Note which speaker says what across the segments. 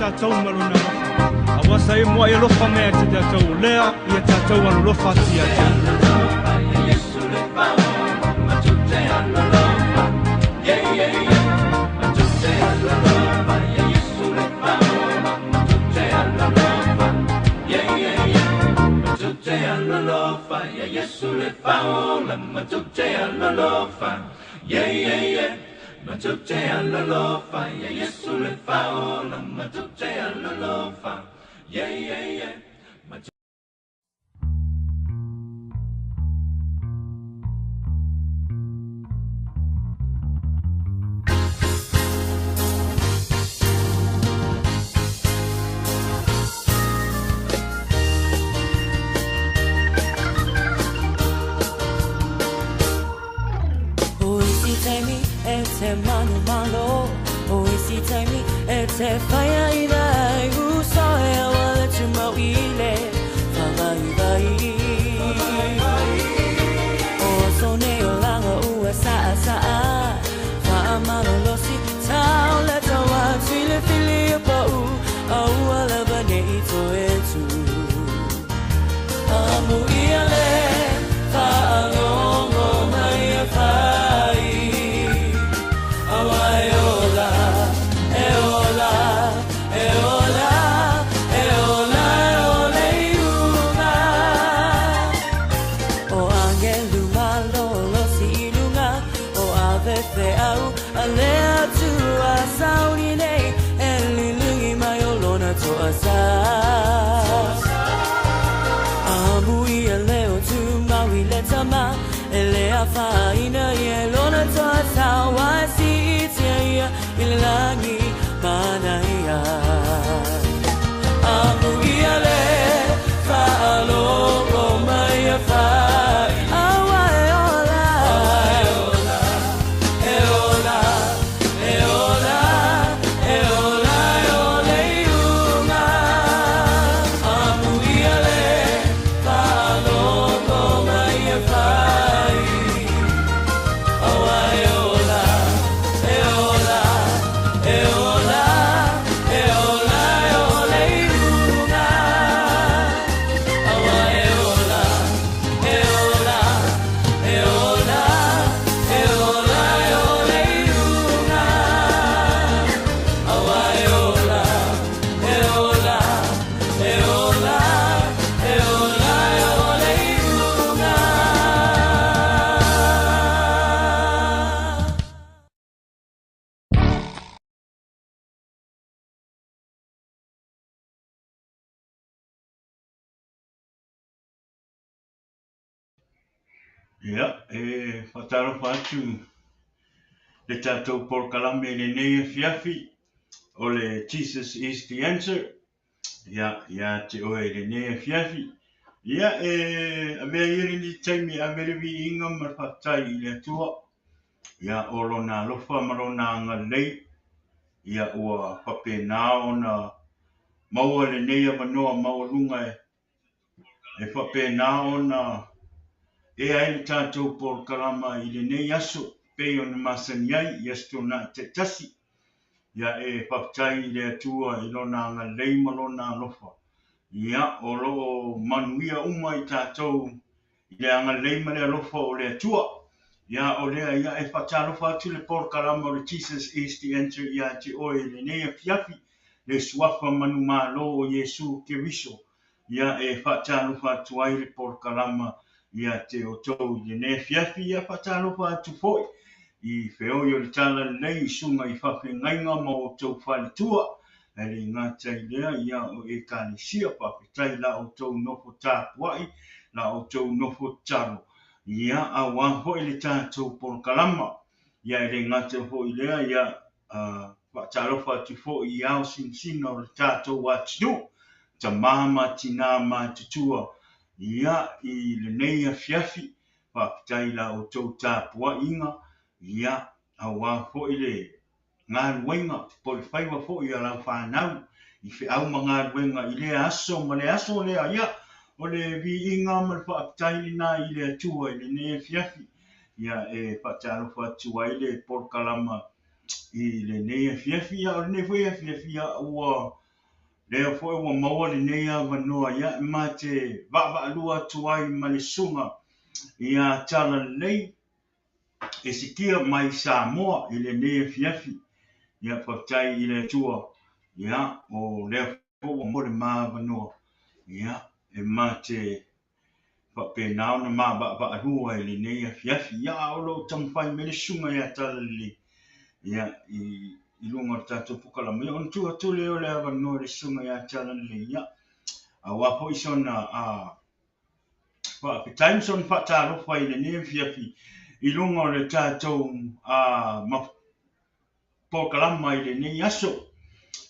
Speaker 1: tātou maruna lofa. Awasa e mua e lofa mea te tātou lea, ia tātou anu lofa tia te.
Speaker 2: Yesu le faola matute alolofa yeah yeah yeah matute alolofa yeah Yesu le faola matute alolofa yeah yeah yeah
Speaker 3: Ete manu malo, oisi taimi, ete faya ilai, uso e awale tuma wile, fama ibai. O sone o langa ua saa saa, faa malo losi, tau leta wa tile fili apa u, au ala bane ito etu. Amu iale, faa ngongo mai e fai. Faina ye lona toa wa si tia ilangi manaya amu iale fa alo maya fa
Speaker 4: Ia, whataro whatu le tātou porkalame le nei fiafi o le Jesus is the answer. Ia te oe le nei fiafi. Ia, a mea iri ni taimi a merewi inga marwhatai I le atua. Ia, o lona lofa marona anga lei. Ia, ua pape nā ona maua le nei a manoa maurunga e pape nā ona e ai le tātou porkalama I le nei aso, pei ona masani ai, I asto na te tasi. Ia e whaptai le atua I lona anga leima lona alofa. Ia o loo manuia uma I tātou I le anga leima le alofa o le atua. Ia o lea ia e whatalofa atu le porkalama o le Jesus is the answer. Ia te oe le nei a fiafi, le suafa manu malo o Yesu Keriso. Ia e whatalofa atu ai le porkalama ia te o tau I ne fiafi ia whatalofa atu foi. I whio I o le tala nei sunga I whawhengainga ma o tau whalitua. Ele ngata I lea ia o e kālisia whawhetai la o tau nofo tāpuai, la o tau nofo taro. Ia a wā hoi le tātou porkalama. Ia ele ngata hoi lea ia whatalofa atu foi I au sinsina o le tātou watinu. Ta mama tina ma tutua. Ia I le nei a fiafi, whaptai la o tau tāpua inga, ia a wā hoi le ngā ruenga, po le whaiwa hoi a lau whanau, I whi au ma ngā ruenga I le aso, ma le aso lea ia, o le vi inga ma le whaptai nā I le atua I le nei a fiafi, ia e whatalofa atua I le porkalama I le nei a fiafi, ia o le nei fwea fiafi ua le fo ua maua lenei avanoa ia ma te va'ava'alua atu ai ma le suga ia tala lelei e sikia mai Samoa i lenei afiafi ia faafetai i le atua ia o lea fo ua mo le mavanoa ia e ma te fa'apena ona mava'ava'alua i lenei afiafi ia o loo tamafai me le suga ia tala lelei ia i lunga o le tatou pukalama ia ona tuatule o le avanoa le suga ia tala lelei ia auā fo'i sona fa'apetaimi sona fa'atalofa i lenei afiafi i lunga o le tatou pokalama i lenei aso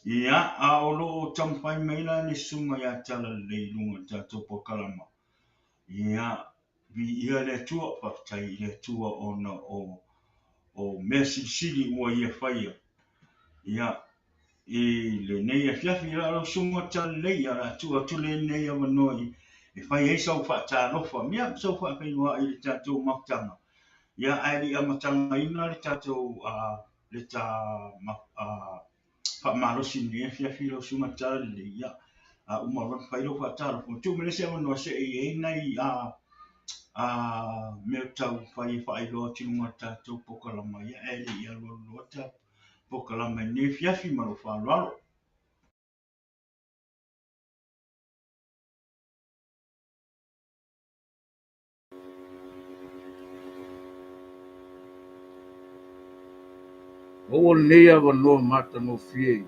Speaker 4: ia a o loo tamafai mai la le suga ia tala lelei i lunga o le tatou pokalama ia vi'ia le atua fa'afetai i le atua ona o mea silisili ua ia faia ia i lenei afiafi la lo suga tala lelei ia le atuatule lenei avanoa e fai ai sau fa'atalofa mea sau fa'apeiloa'i i le tatou mafutaga ia ae li'i amatagaina le tatou le fa'amalosi lenei afiafi i lo suga tala lelei ia a uma o fai lo fa'atalofa ma tu'u me lesi avanoa se'ei ai nai mea tau fai fa'ailoa tiluga o le tatou pokalama ia e li'i alualuota pokalama i lenei afiafi ma lo fa'aloalo
Speaker 5: o lenei avanoa matanofia i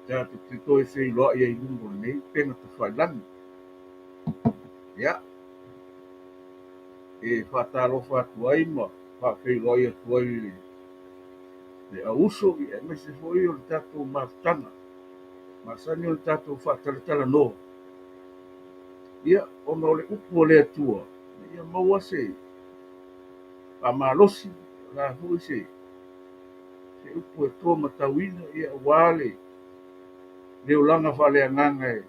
Speaker 5: tatou titoe feiloa'i ai luga o lenei pega tafailagi ia e fa'atalofa atu ai ma fa'afeiloai atu ai le auso ia e maise fo'i o le tatou mafutaga masani o le tatou fa'atalatalanoa ia ona o le upu o le atua ia maua se fa'amalosi la fo'i se upu e toa matauina ia auā le ulaga fa'aleagaga e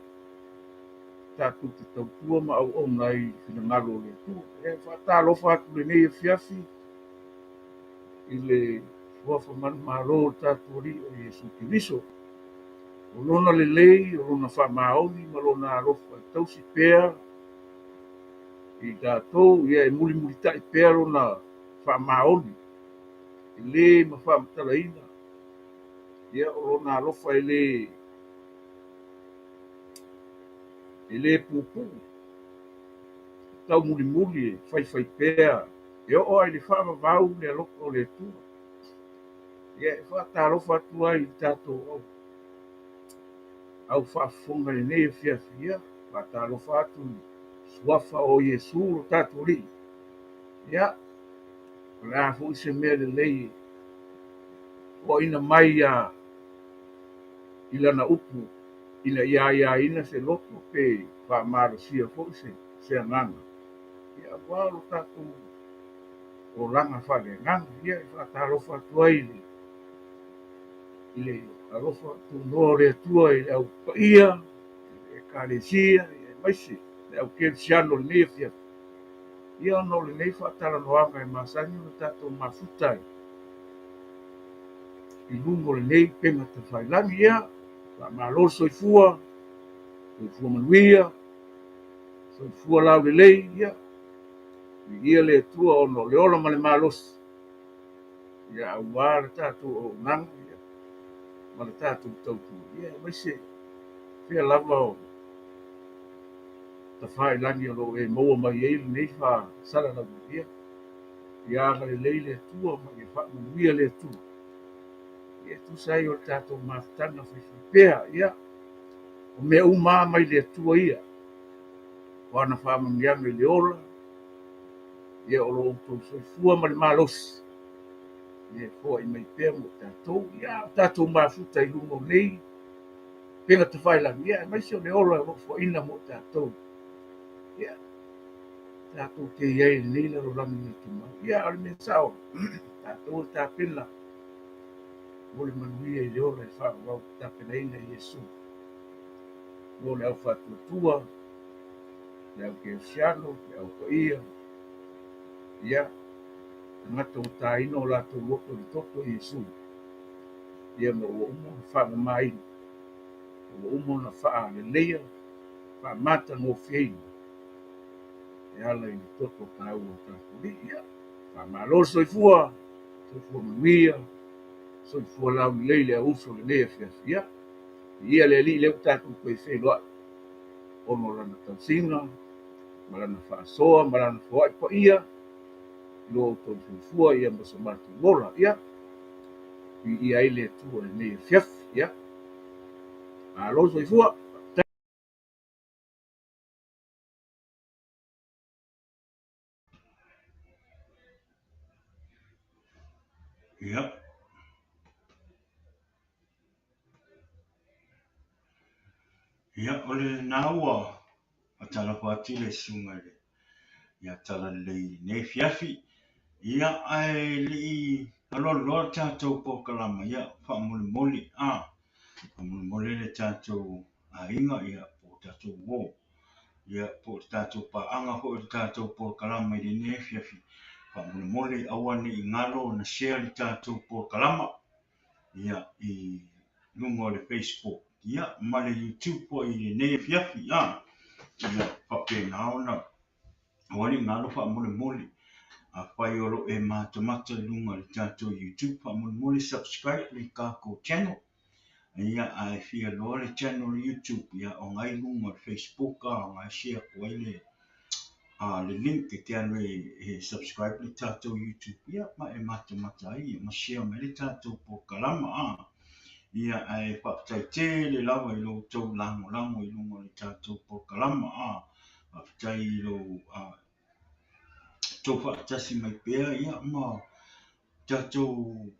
Speaker 5: tatou te tautua ma au'auna ai finagalo o le atua e fa'atalofa atu lenei afiafi i le fuafa malomālō o le tatou ali'i o iesu keriso o lona lelei o lona fa'amaoni ma lona alofa e tausi pea i tatou ia e mulimulita'i pea lona fa'amaoni e lē ma fa'amatalaina ia o lona alofa e lē pupu'u tau mulimuli e faifai pea e o'o ai le fa'avavau le aloko o le atua ia e fa'atalofa atu ai i tatou au fa'afofoga lenei afiafi ia fa'atalofa atu suafa o iesu lo tatou ali'i ia o le a fo'i se mea lelei ho'oina mai i lana upu ina iāiāina se loto pe fa'amalosia fo'i se agaga ia auā lo tatou olaga fa'aleagaga ia e fa'atalofa atu ai i le alofa tunoa o le atua i le ʻaupa'ia i le ekalesia ia maise le ʻaukelesiano lenei afiafi ia ona o lenei fa'atalanoaga e masani o le tatou mafuta i luga o lenei pega tafailagi ia fa'amālo soifua manuia soifua laulelei ia ia le atua ona o le ola ma le malosi ia auā le tatou auaunaga ia ma le tatou tautua ia maise pea lava o tafailagi o loo e maua mai ai lenei fa'asalalauia ia aga lelei le atua ma ia fa'amanuia le atua ia tusa ai o le tatou mafutaga faifai pea ia o mea uma mai le atua ia o ana fa'amamiaga i le ola ia o lo outou soifua ma le malosi ia fo'i mai pea mo tatou ia tatou mafuta i luga o nei pega tafailagi ia maise o le ola e lo'ofo'aina mo tatou ia tatou tei ai lenei lalolagi mai tumau ia o le mea sao tatou le tapena mo le manuia i le ola e fa'auau tapenaina i iesu mo le ʻaufa'atuatua le ʻaukelesiano le ʻaupa'ia ia tagata o tāina o latou loto le toto i iesu ia ma ua uma le fa'amamāina ua uma ona fa'aleleia fa'amatagofia e ala i le toto tāua tapuli'i ia fa'amālo soifua manuia soifua laulilei le auso lenei afiafia ia le ali'i leu tatou koefei loa'i ono lana tausiga ma lana fa'asoa ma lana foa'i pa'ia lo outou fuafua ia ma samatu lola ia ia ai le atua lenei afiafi ia mālo soifua
Speaker 4: Ia. Ia ole na ua atala pati le sunga le. Ia tala le ne fiafi. Ia ai li alolo tātou po kalama ia whamuli moli whamuli moli le tātou inga ia po tātou wō. Ia po tātou paanga ho le tātou po kalama i ne fiafi. Whamuli moli awane i ngalo na share le tātou po kalama. Ia i lungo le Facebook. Ia ma le YouTube po i ne fiafi ia whapena ona. Awane ngalo whamuli moli. A whai oro e mātamata lunga le tātou YouTube, whamuli subscribe le kāko channel. Ia ai fia loa le channel YouTube, ia o ngai lunga Facebook, o ngai share ko le link e te anu e subscribe le tātou YouTube. Ia ma e mātamata ai, ma share me le tātou po kalama Ia ai whaptai te le lawa i lo tau lango i lunga le tātou po kalama Whaptai i lo tō whaatasi mai pēr ia ma tātou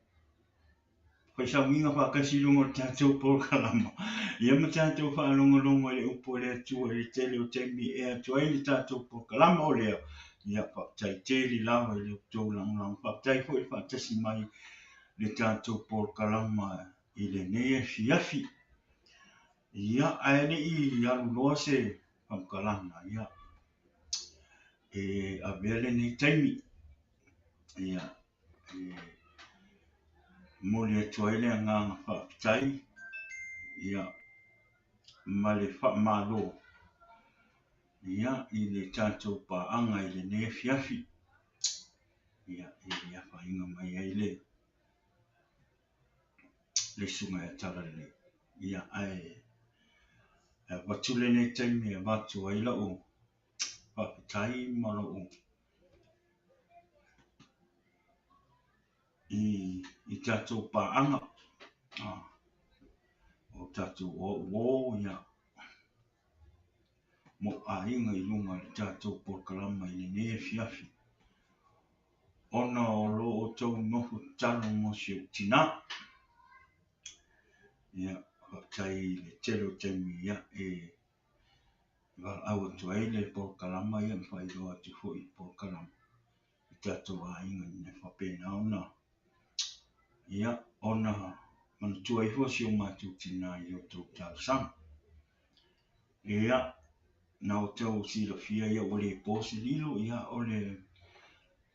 Speaker 4: whaisauinga whakasi lunga tātou po kalama. Ia ma tātou whaalonga le upo le atua le tele o teimi e atua i le tātou po kalama o lea. Ia whaptai te li lawa i le tō lang. Whaptai fo i whaatasi mai le tātou po kalama i le nea fiafi. Ia aere i alu loa se whamkalanga. Ia a vele nei taimi. Ia moli atua ele nganga whaapitai. Ia ma le whaamalo. Ia i le tātou paanga i le nea fiafi. Ia ia whainga mai ai le sunga e tara le. Ia ai watule nei taimi e watu ai la o whaapitai ma la o. I tātou paanga. O tātou o ia. Mo inga i lunga i tātou po kalama i le nea fiafi. Ona o lo o tau nofu talo mo si o tina. Ia, whaktai le telo temi ia wal awa tuai le po kalama ia mwhai roa tu fo i po kalama. I tātou inga i ne whapena ona. Ia, ona mana tuai fo si o mātou tina i o tau tau sang. Ia, na o tau sila fia ia o le posi lilo ia o le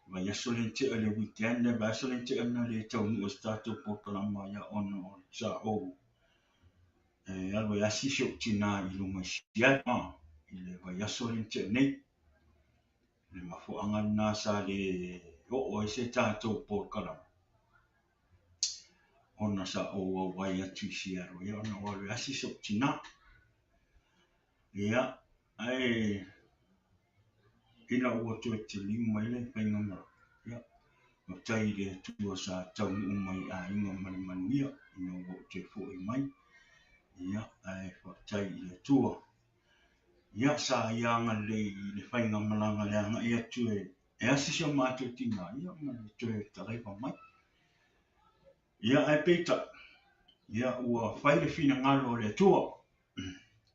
Speaker 4: vai asolente le weekend vai asolente ana le tau ni o tātou po kalama ia ona o sa o alwa yasi sio tina i lunga sia i le vai asolente nei le mafo anga na sa le o se tātou po kalama ona sa o vai atu sia ro ia ona o yasi sio tina ia ai ina o to te lima ile whainga mara. Ia, o tai le tua sa tau umai inga manuia, ina o te fo i mai. Ia, ai whaktai le tua. Ia sa ianga le whainga malanga le anga ia tue. E asisio mātou tina, ia ma le tue tareipa mai. Ia ai peita. Ia ua whaile whina ngalo le tua.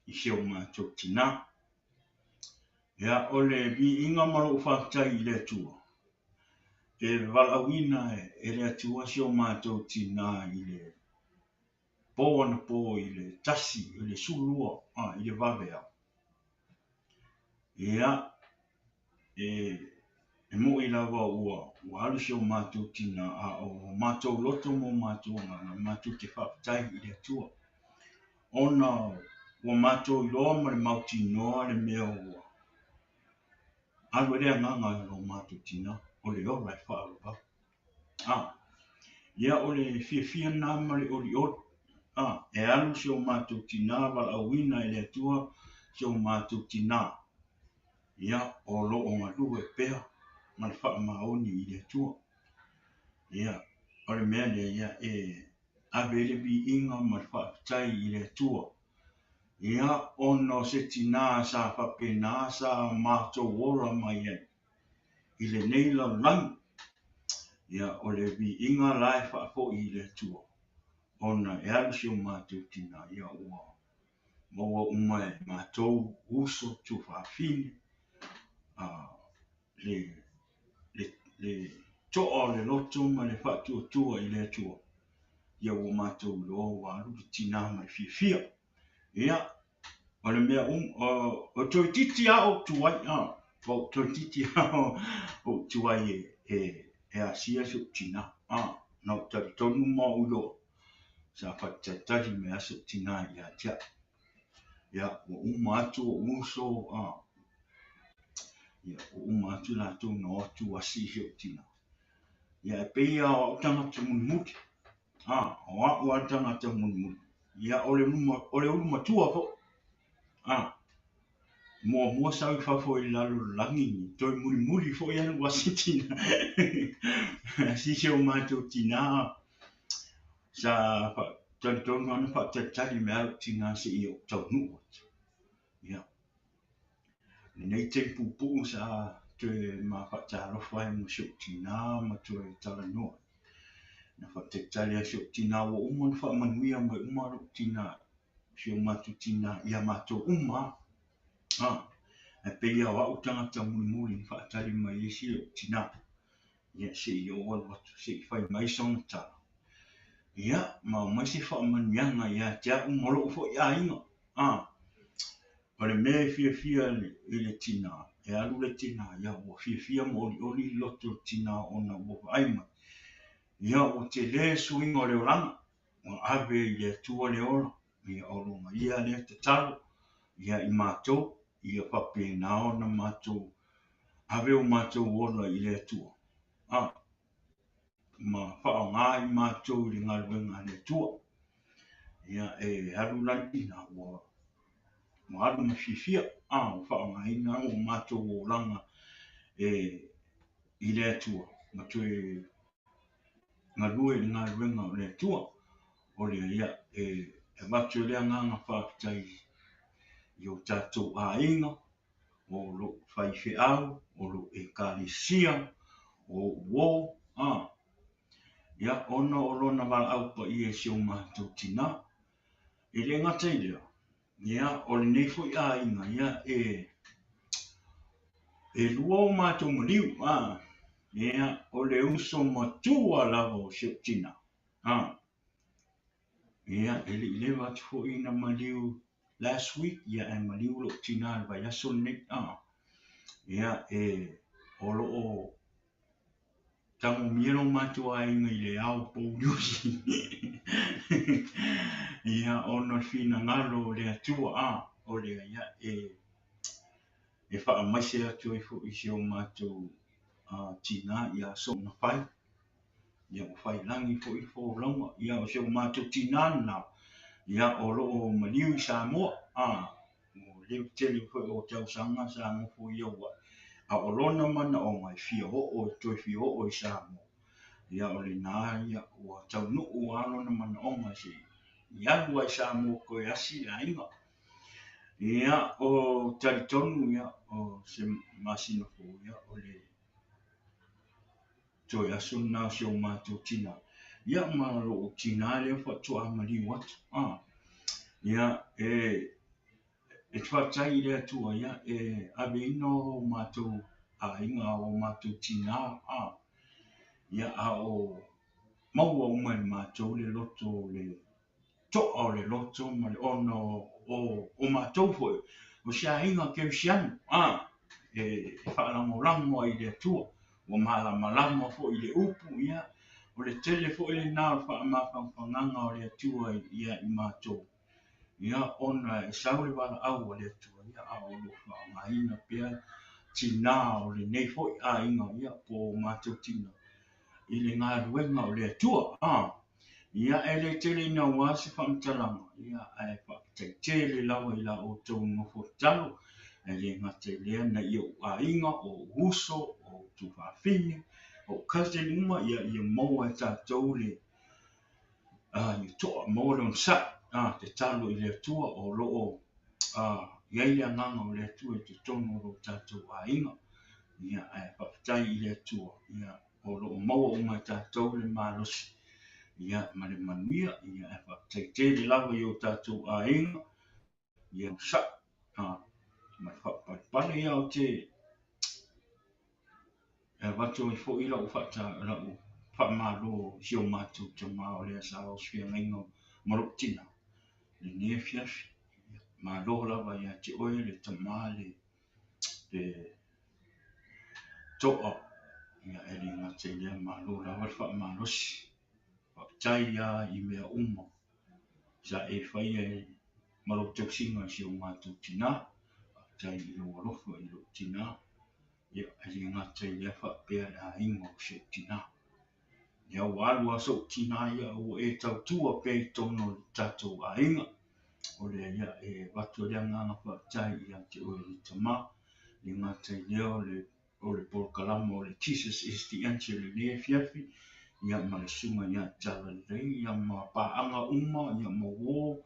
Speaker 4: I sio mātou tina. Ia ole vi inga maro whaktai i le tua. E walawina e le atua si o mātou tina i le po ana po i le tasi, i le sulua, i le wawea. Ia e mo i lawa ua alu si o mātou tina o mātou loto mo mātou ngana, mātou te whaktai i le atua. ona ua mātou iloa ma le mautinoa le mea ua alu ele agaga lo mātou tina o le ola e whaaluau. Ia o le fiafia nā ma le olioli. E alu se o mātou tina walaauina e le atua se o mātou tina. Ia o lo o ngalu e pea ma le whaamaoni i le atua. Ia o le mea le ia ave le bi inga ma le whaapitai i le atua. Ia ono se tina sa whapena sa mātou ora mai e. I le neila lang. Ia o le bi inga lai whaafo i le atua. Ona e alu se o mātou tina. Ia ua maua umai mātou uso tu whaafine. Le toa le loto ma le whaatuatua i le atua. Ia ua mātou loa wa alu le tina mai fiafia. Ia, o le mea o toi titi au tuai, o toi titi au o tuai e asia su tina, no tari tonu ma ulo, sa whatatari me asu tina i a tia. Ia, o umatu o uso, ia, o umatu la tu no tu asi su tina. Ia, e peia o tangata munmuti, o a tangata munmuti. Ia ole uma tua fo. Mua sau fa fo I lalo langi toi muri fo ia Washington. Si se o mātou tina sa fa tanton ana fa tatari me au tina se I o tau nu. Ia. Nei te pupu sa te ma fa talo fa mo se tina ma toi tala no. Na fa tatari se tina o umon fa manuia mo umaro tina. Se o mātou tina ia mātou uma. E peia o au tangata muri whaatari mai e si o tina. Ia se I o watu se I whai mai song tala. Ia ma mai se whaamanianga ia tia umolo fo ia inga. O le mea fia I le tina. E alu le tina ia o fia mo oli loto tina ona o aima. Ia o te le suinga o le oranga. O ave I le tua le ora. Ia o longa ia le te talo. Ia I mātou. Ia pape nao na mātou. Ave o mātou ola I le atua. Ma whao ngā I mātou I ngā ruenga le atua. Ia haru langi na ua. Ma haru ma fifia. O whao ngā ina o mātou o langa. I le atua. Ma tue ngā rue I ngā ruenga o le atua. O le ia watu lea nganga whaapitai. I o tātou a inga, o lo whaiwhi au, o lo ekalisia, o wō, ia ono o lona wala aupa I se o mātou tina. I le ngata I lea, ia o le neifo I a inga, ia lua o mātou maliu, ia o le uso matua lava o se o tina. Ia I le watu fo ina maliu, last week, ia maliu lo tina al vai aso nek, ia o lo o tango mielo matua inga I le au pou yusi. Ia ono fina ngalo le atua, o le ia wha maise atu I se o matou tina, ia so na whai. Ia o whai langi fo I fo longa, ia o se o matou tina na. Ia o lo o maliu I Samoa, o leo tele o tau sanga sa ngofo ia wa. A o lona mana o mai fia o toi fia o I Samoa. Ia o le nā ia o tau no o alona mana o mai se. Ia lua I Samoa koe asi a inga. Ia o taritonu ia o se masina fo ia o le toi aso na se o mātou tina. Ia ma lo o tina le whatua mali watu. Ia whatai le atua ia ave ino o mātou a inga o mātou tina. Ia a o maua umai mātou le loto le toa o le loto ma le ono o mātou fo. O sia inga ke usianu. Whaalango I le atua. O malama fo I le upu ia. O le tele fo I le nā whaamawhanganga o le atua ia I mātou. ia ona e saule wala au le tua ia a o lo fa maina pia tina o le nei foi a inga ia po matou tina i le ngā ruenga o le tua ia e le tele na wasi whamtalanga ia e whakatele lawa i la o tau ngofo talo e le ngate lea na ia a inga o uso o tu whawhine o kasi numa ia maua e tātou le i toa maua le onsa te talo i le tua o loo iai le anganga o le tua i te tono o tātou a inga ia e whaktai i le tua ia o loo maua o mai tātou le malosi ia male manuia ia e whaktai le lawa i o tātou a inga ia sa mai whakapale ia o te watu i fo ila o whaamalo hio mātou te mao lea sa o swia ngainga marotina le nia fiafi malo lawa ia te oe le tamale le toa ia e le ngate lea malo lawa le whaamalosi whaktai ia i mea uma sa e whaia e marotou singa si o mātou tina whaktai i loa lofo i lo tina ia e le ngate lea whapea a ingo si o tina ia walu aso tina ia o e tautua pe i tono tātou a inga o le ia e watu lea nganga whaktai ia te oe i tama le ngate lea o le polokalama o le Jesus is the answer le lea fiafi ia ma le sunga ia tala lei ia ma paanga uma ia ma wō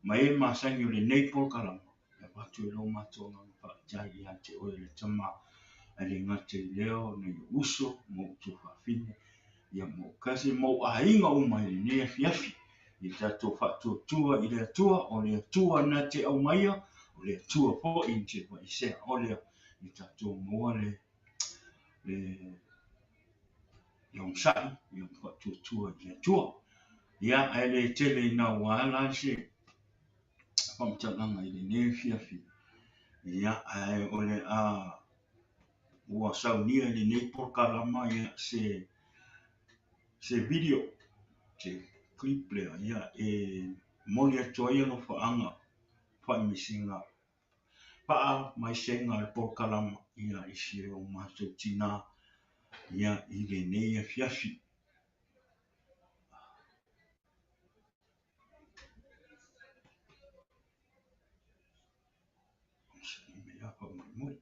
Speaker 4: ma e masangi o le nei polokalama ia watu e lo matua nganga whaktai ia te oe le tama a le ngate lea o nei uso mo tu whawhine ia mo kasi mo a inga uma i le fiafi i tātou whatuatua i le atua o le atua na te au maia o le atua po i te wa i sea o le i tātou moa le iong sai i whatuatua i le atua ia e le tele i nā wāla se whamtalanga i le fiafi ia e o le ua saunia i le nei polokalama ia se video te clip lea ia e moli atua ia no whaanga whaimisinga paa mai senga le polokalama ia i si o mātou tina ia i le nei fiafi me ia pa mai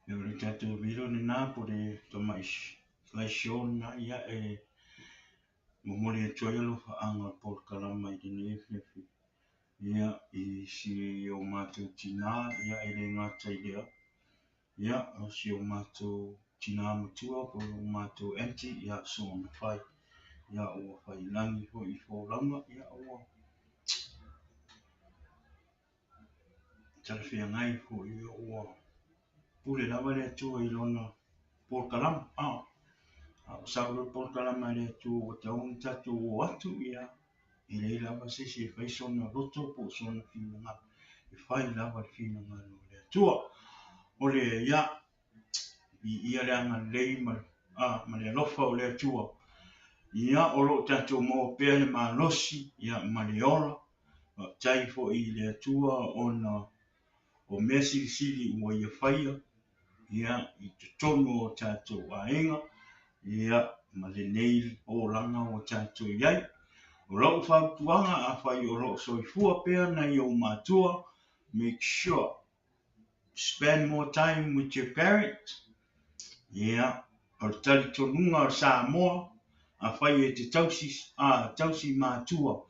Speaker 4: E o le tātou viro ni nā po le slideshow na ia momoli e toi alofa anga por kalama I te nefi. Ia I si o mātou tina, ia e le ngata I lea. Ia o si o mātou tina matua po o mātou enti, ia so na whai. Ia o whai langi ho I fōranga, ia o tarwhia ngai ho I o pule lava le atua I lona por kalama. O sauro por kalama le atua o taun tatu o atu ia. I le lava se whai sona roto po sona whina ngā. I whai lava whina ngā no le atua. O le ia, I ia le anga lei ma le alofa o le atua. Ia o lo tatu mo pēr le malosi, ia ma le ora. Tai fo I le atua o mea sili ua ia whaia. Ia I te tono o tatu a inga. Ia ma le nei o langa o tatu iai. O lau whautuanga a whai o lau soifua pēr na I o mātua. Make sure spend more time with your parents. Yeah, o tali tonunga o Samoa, a whai e te tausi mātua.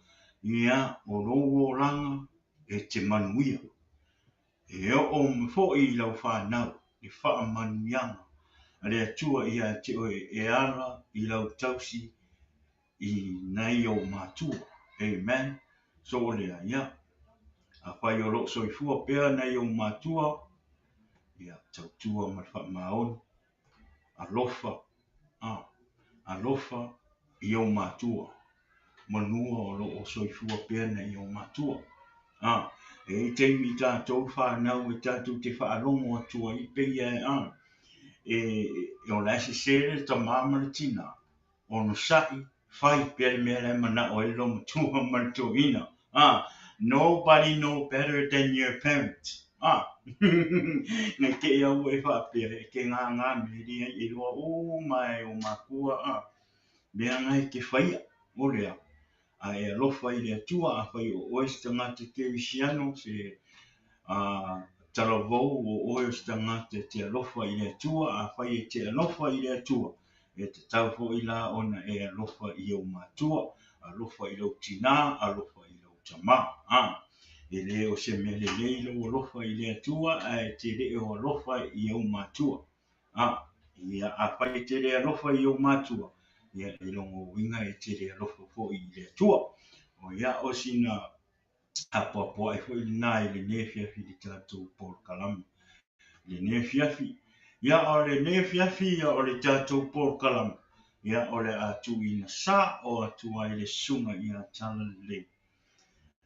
Speaker 4: Yeah, o rowo ranga e te manuia. E o mwho I lau whanau, I wha manuianga. A rea tua ia te oe e ala I lau tausi I nei o mātua. Amen. So o lea, ia. A whai o lo soifua pēr nei o mātua. Ia, tautua ma wha maon. Alofa I o mātua. Manua o lo o soifua pēr nei o mātua. E te mi tātou whanau e tātou te whaarongo atua I peia o lase sere ta mamana tina. O no sai, whai pere mea mana o ilo matua manatuina. Nobody know better than your parents. Ngai ke iau e whapea, ke ngā me ria I roa o mai o makua. Mea ngai ke whaia, o lea. E alofa I lea tua, a whai o oes tangata ke visiano, se talavou o oes tangata te alofa I lea tua, a whai e te alofa I lea tua. E te tau fo I la ona e alofa I o matua, alofa I lau tina, alofa I lau tama. E le o se me le leilo alofa I lea tua, e te le o alofa I o matua. Ia a whai te le alofa I o matua. Ia e longo winga e te le alofa fo I lea tua. O ia o sina apoapoa e fo I nai le nefiafi I tātou Paul Kalama. Le nefiafi. Ia o le nefiafi ia o le tātou Paul Kalama. Ia o le atu I na sa o atu ai le sunga ia tala le.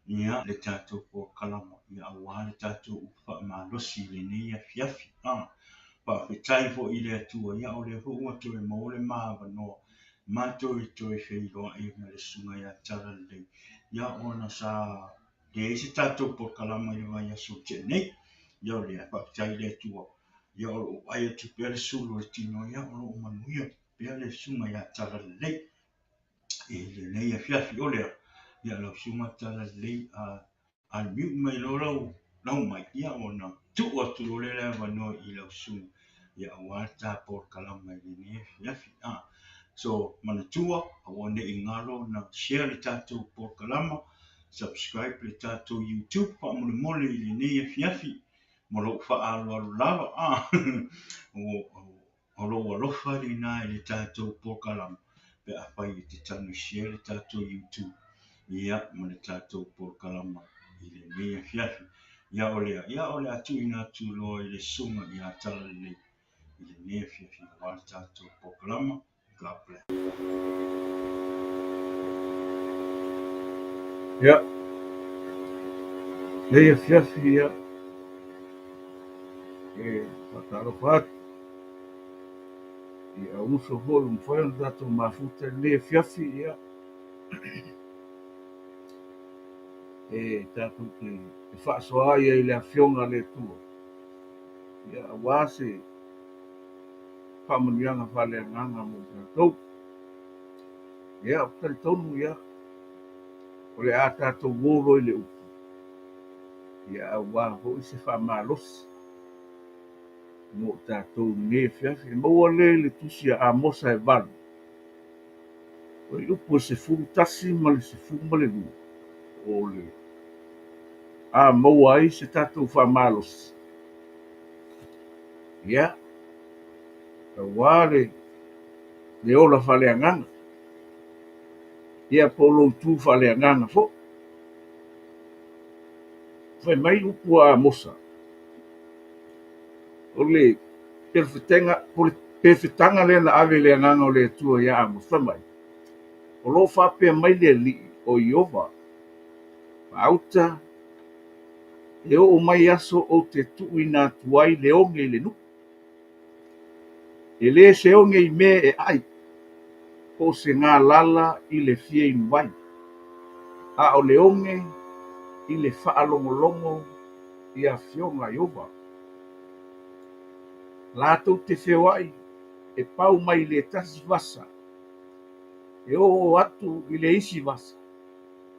Speaker 4: Ia le tātou Paul Kalama. Ia awa le tātou upa malosi le nefiafi. Pa whitai fo I le atua. Ia o le hunga to e mo le mawa no. Mato I to e whiroa I na le sunga ia tala le. Ia o na sa le isi tātou Paul Kalama I vai aso te nei. Ia o le pa whitai le atua. Ia o ai atu pere sulu e tino ia o manuia pere sunga ia tala le. E le nei a fiafi o lea. Ia lau sunga tala le a miu mai lo lau mai ia o na tu atu o le lea wano I lau sunga. Ia o ata Paul Kalama I le nei a fiafi. So manatua a wane I ngalo na share le tātou Paul Kalama. Subscribe le tātou YouTube pa mole mole I le nei a fiafi. Molo fa alo lava o lo alofa I nai le tātou Paul Kalama pe a whai te tanu share le tātou YouTube ia ma le tātou Paul Kalama I le mea fiafi ia o le atu ina atu loa I le sunga ia tala le I le mea fiafi wa le tātou Paul Kalama. God bless.
Speaker 5: Ia, leia fiafi ia, e whataro whatu. Ia uso hoi mwhaiona tātou mafuta leia fiafi ia. E tātou te whaasoa ia I le awhionga le tua. Ia wāse whamanianga whale nganga mo tātou. Ia, tari tonu ia. O le a tātou wōro I le upu. Ia wā hoi se whamalosi. Mo tātou nge fiafi. Maua le tusi a mosa e walu. O I upu se fungtasi ma le se fungmale lu. O le a maua ai se tātou whamalos. Ia. Wā le ola whale anganga. Ia polo tu whale anganga fo. Whai mai upu a mosa. O le perfetanga le na ave le anganga o le tua ia a mosa mai. O lo whapea mai le li o Iova. Auta e o mai aso o te tuina tuai le onge le nuku. E le se onge I me e ai. O se ngā lala I le fie I mwai. A o le onge I le whaalongolongo I a whionga Iova. Lātou te whewai e pau mai le tasi vasa. E o atu I le isi vasa.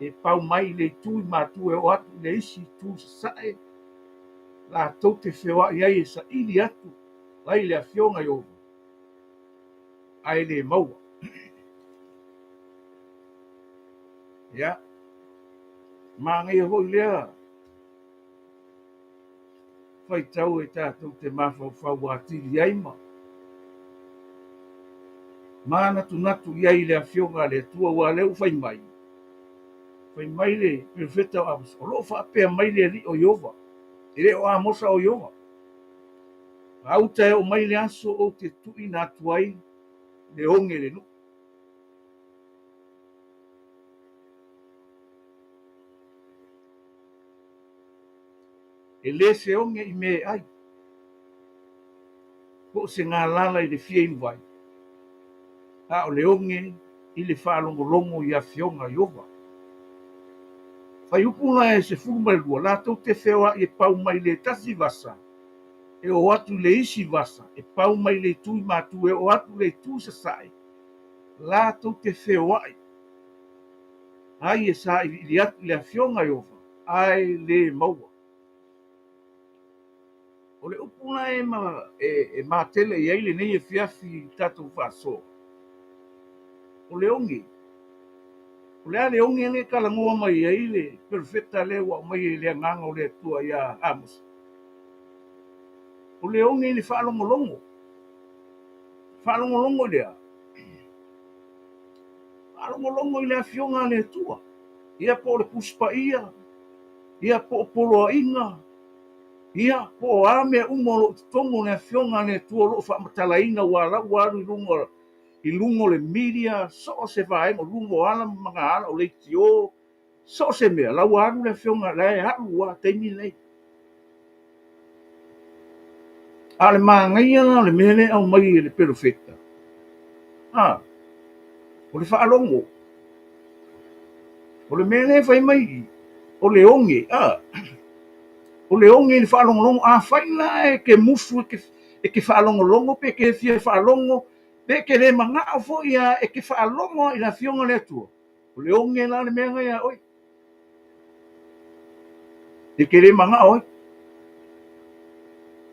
Speaker 5: E pau mai le tui mātu e o atu le isi tu sae. latou te whewai ai e sa ili atu, ai le afionga i ovo, ai le maua. Ia, mangai hoi lea, whai tau e tātou te mawhau atiri ai ma. Mana tu natu iai le afionga le tua ua leu whai mai. Whai mai le perfeta o amas. O loo whaapea mai le li o Iova. E le o amosa o Iova. Au tae o mai le aso o te tui natu ai le onge le nu. E le se onge i me ai. Ko se ngā lala i le fia inu vai. A o le onge i le whaalongo longo i a fionga Iova. Whai upuna e se furu mai lua, lātou te whewa i e pau mai le tasi vasa. E o atu le isi vasa, e pau mai le tui mātu, e o atu le tui sa sae. Lātou te whewa i. Ai e sa i li atu le a fionga Iova. Ai le maua. O le upuna e mātele i eile nei e fiafi tātou whaso. O le ongi. O le ale ongi ane kalangoa mai e eile perfecta le wa mai e le nganga o le tua ia Amos. O le ongi ni whaalongolongo. Whaalongolongo lea. Whaalongolongo i le afionga le tua. Ia po le puspa ia. Ia po polo inga. Ia po ame umolo tongo le afionga le tua lo whaamatalaina wala waru i lungo le media, so se vai mo lungo ala mga ala o le tio, so se mea, la waru le fionga le haru wa teimi lei. Ale mangai ana le mele au mai le perfecta. O le whaalongo. O le mele fai mai, o le onge, o le onge le whaalongo, whai la e ke musu e ke whaalongo longo, pe ke fia whaalongo, pe ke le mangao fo ia e ke whaalongo i la fionga le atua. O le onge la le mea ngai a oi. E ke le mangao oi.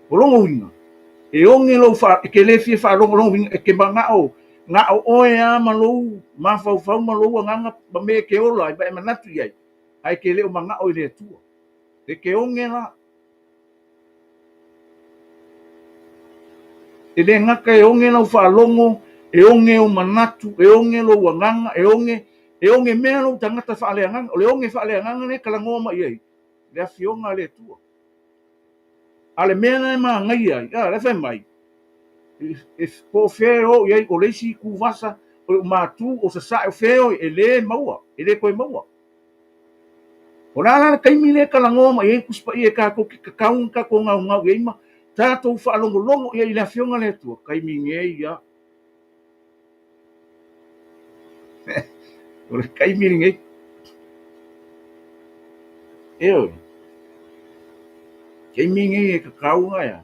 Speaker 5: O longo winga. E onge lo e ke le fia whaalongo longo winga e ke mangao. Ngao oe a malou, mawhau malou a nganga ba me ke ola i ba e manatu iai. Ai ke le o mangao i le atua. E ke onge la. E le ngaka e onge lau whaalongo, e onge o manatu, e onge lo wanganga, e onge mea lo tangata whaaleanganga, o le onge whaaleanganga ne kalangoa mai ei, le afionga le tua. Ale mea nei maa ngai ai, le whai mai, e po wheo iei o leisi ku vasa, o mātu o sa sa o wheo e le maua, e le koe maua. O nana kaimi le kalangoa mai ei kuspa i e kako ki kakaun kako ngau ei ma, tātou whaalongolongo ia i la fionga le tua, kai minge ia. O le kai minge. Eo. Kai minge e kakau nga ia.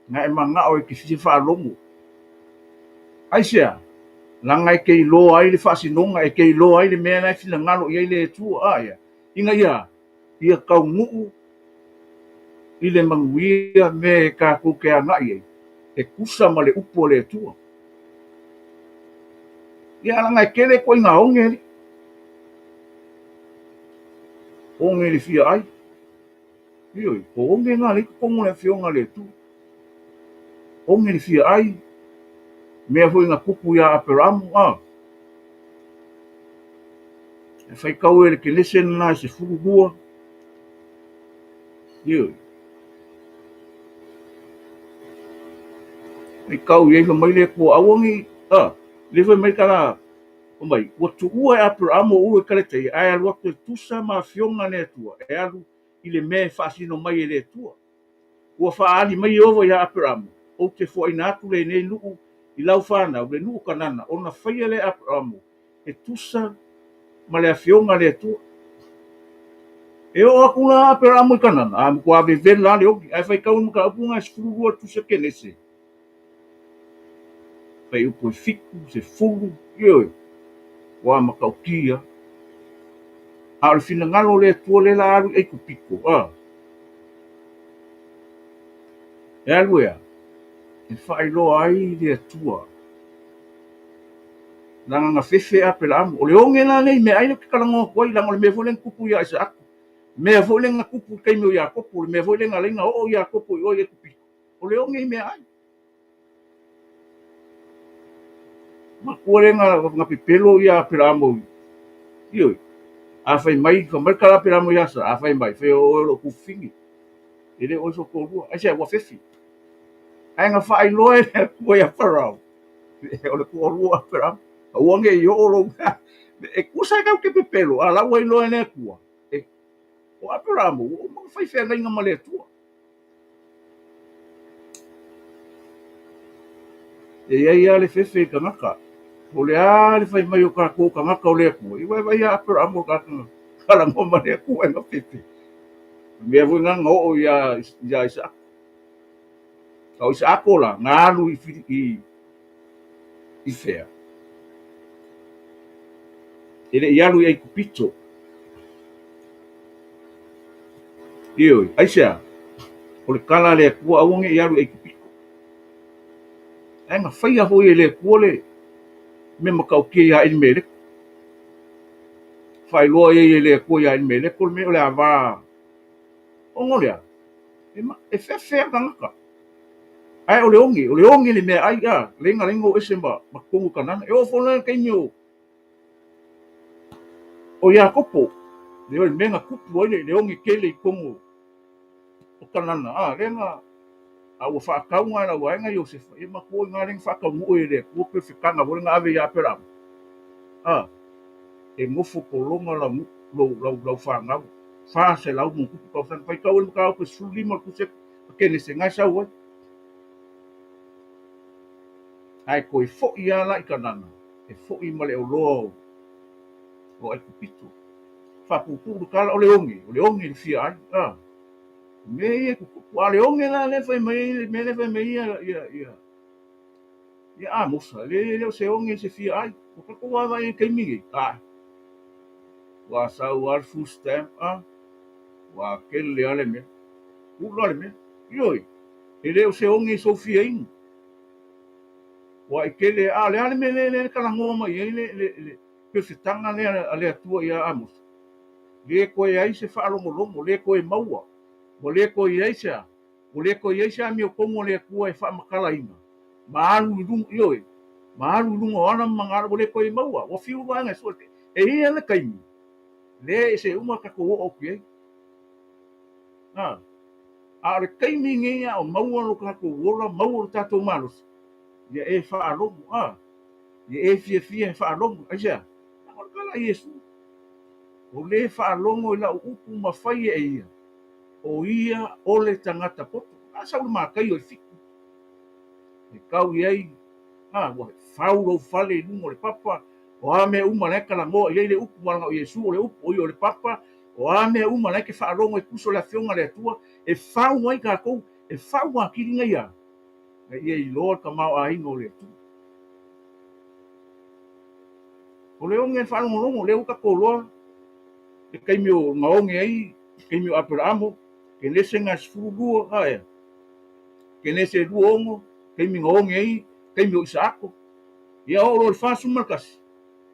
Speaker 5: Nga e manga o e ki fisi whaalongo. Aisea, langa e kei loa ai le whaasinonga, e kei loa ai le mea nai fila ngalo ia i le tua aia. Inga ia kau nguu, i le manguia me ka kuke a ngai e kusa ma le upo le tua. Ia langa e kele koe ngā onge li. Onge li fia ai. Ioi, po onge ngā li kongo le fionga le tua. Onge li fia ai. Mea hui ngā kupu ia aperamu. E whai kau e le ke lesen nā se furugua. Ioi. Mai kau iei fa mai le kua awangi, le fa mai kala, o mai, ua tu ua e Abrahamo ua kale tei, ai alu atu e tusa ma fionga le tua, e alu i le me whaasino mai e le tua. Ua whaali mai ova i Abrahamo, o te fua ina atu le nei nuku, i lau whanau, le nuku kanana, o na whaia le Abrahamo, e tusa ma le fionga le tua. E o akuna Abrahamo i kanana, a mkua ave vela le oki, ai whai kau nuka apunga e sifurugua tusa kenese. Pai upo e fiku, se fulu, ioi, wa makaukia. A le fina ngalo le tua le la aru e kupiko, e alua e whailoa ai le atua langa nga fefe a pela amu o le onge na nei me aina ke kalango koi langa le me volen kupu ia isa aku me volen nga kupu kai me ia kopu me volen nga lenga o ia kopu o ia kupi o le onge me ai ma kuare nga pipelo ia pela amu io a fai mai ka mai kala pela amu ia sa a fai mai fe o lo kufingi ele o so ko ai se wa fefe ai nga whailoa e kua ia parau o le kua rua pela uange yo lo e kusa ka ke pepelo ala wa ilo ene kua e o apelamo o mo fai fe nga male tua e ia le fefe ka ngaka o le ale fai mai o ka ko ka ngaka o le kua i vai ia apelamo ka kala mo male kua nga fefe me vo nga o ia isa ka isa akola ngalu i fea ele ialu ai kupito io aisha o le kala le kua aunge ialu ai kupito ai nga faia hoi le kua le me makau kia ia in mele fai loa ia le kua ia in mele ko me o le ava o ngolea e fe ngaka ai o le ongi le me ai a lenga lengo ese ma kongu kanana e o fona ke nyo o ia kopo le menga kupu le ongi kele kongu o kanana a lenga a o fa kaunga na wa nga Joseph e ma ko nga ring fa ka mu ele ko pe fikanga bo nga ave ya pera a e ngofo ko longa la mu lo fa nga fa se la mu ku ko san pai ka o ka ko suli mo ku se ke ne se nga sa wo ai ko fo ia la kanana e fo i male o lo o ai kupito fa pu kala o le ongi fia ai a me ku ale onge na le fai mai me le fai mai ia a mosa le se onge se fia ai ko wa vai ke mi a wa sa wa fu stem a wa ke le ale me u le me yoi ele se onge so fia in wa ke le ale me le kala ngoma le pe se tanga le ale tua ia a mosa le ko ai se fa longo le ko e maua o le ko iaisa mi o kongo le kua e fa makala ina maalu dung yo maalu dung ona mangara o le ko i maua o fiu wanga so e ia le kai le se uma ka ko o ke a le kai mi ngia o maua lo ka ko wola maua ta to malos ya e fa alogo ya e fie fa alogo aja o kala yesu o le fa alogo la upu mafai e ia o ia o le tangata poto asa o makai o fiku e kau iai wa faulo fale lungo le papa o ame uma le kala mo ia le upu malanga o Yesu o le upu o le papa o ame uma le ke faalongo e kuso la fionga le tua e fau mai ka kou e fau wa kiringa ia e ia i Lord ka mau a ingo le tu o le onge faalongo longo le uka koloa e kaimi o ngaonge ai kaimi o Abrahamo ke nese nga sfurua ae ke nese duongo ke mi ngonge ai ke mi Isako ia o lo fa sumarkas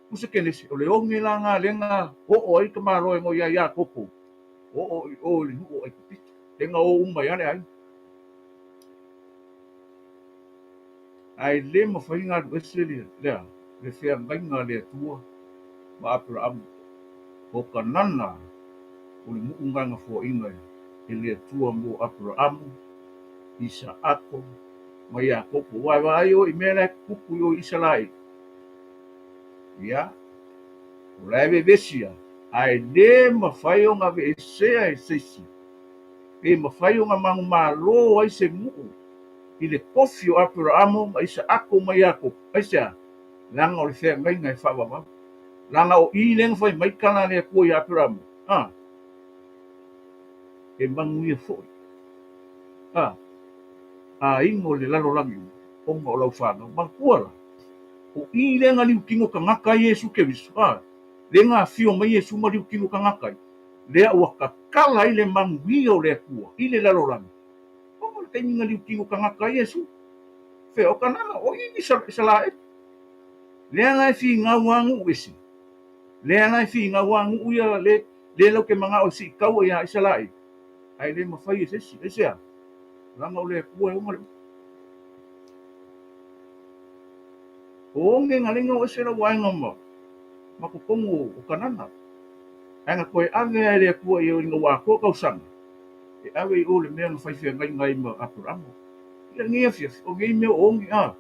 Speaker 5: usa ke nese o le onge la nga lenga o ai ka maro ngo ia kopo o le nu ai pit lenga o uma ia ai ai le mo fa inga weseli le fe nga le tua ma Abraham o kanana o le muunga fo inga ele tua mo Abraham Isako ma Yakobo vai o imela kupu yo Israel ia o leve vesia ai le ma fai o nga vesea e sesi e ma fai o nga mangu malo ai se mu i le kofi o Abraham ma Isako ma Yakobo ai sa langa o le fea ngai fa baba langa o i leng fai mai kana le ko ya Abraham e mangu ia foi ingo le lalo langi o nga o lau whanga makuala o i lenga liu kingo ka ngaka Yesu ke visu lenga fio mai Yesu ma liu kingo ka ngaka lea ua ka kala i le manguia o le kua i le lalo langi o le te ninga liu kingo kangaka Yesu. Fe o kanana o ini salae. Lea ngai fi ngau isi. Lea ngai fi ngau uia le lau ke mga o si kau ia salae. Ai le mawhai esi a. Langa o le kua e umare. O nge ngalinga o ese la wainga ma. Mako kongo o kanana. Anga koe ave ai le kua i o inga wako kausanga. E awe i o le mea na whaiwhia ngai ma apuramo. Ia ngia fia, o ngei mea o ongi a.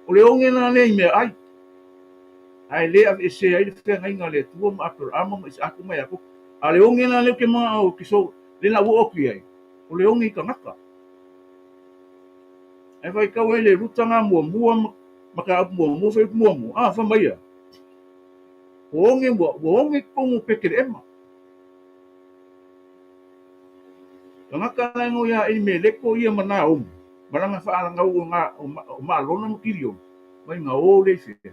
Speaker 5: O le onge na nei mea ai. Ai le ave ese ai le whia ngai ngā le tua ma apuramo ma isa aku mai ako. A le onge na leo ke maa o kiso, le na uo oki ai. O le onge i ka ngaka. Ai whai kau ai le rutanga mua maka apu mua whai mua. Ah, whamai a. O onge kongo pekere ema. Ka ngaka nai ngo ia i me leko ia mana omu. Maranga whaala ngau o maa lona makiri o. Mai ngā o le whea.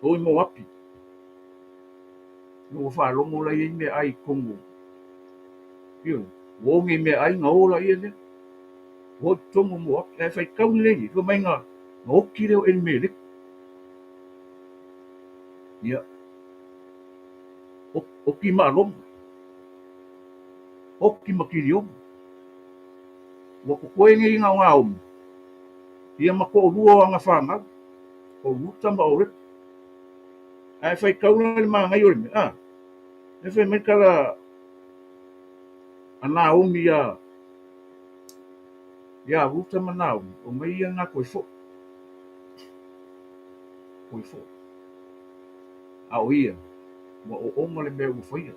Speaker 5: O i mo api. Ngo whaalongo lai i me ai kongo. Iyo, o nge me ai ngā o lai i le. O tongo mo api. Ai whai kau lengi. Ka mai ngā oki reo i me leko. Ia. Oki maa longa. Oki makiri omu. Wako koe nge inga o ngā omu. Ia mako o rua o anga whangau. O rutamba o repu. Ai whai kauna le maa ngai ore me. E whai mai kala ana omu ia rutamba na omu. O mai ia ngā koe fo. Koe fo. A o ia. Wa o onga le mea u whaia.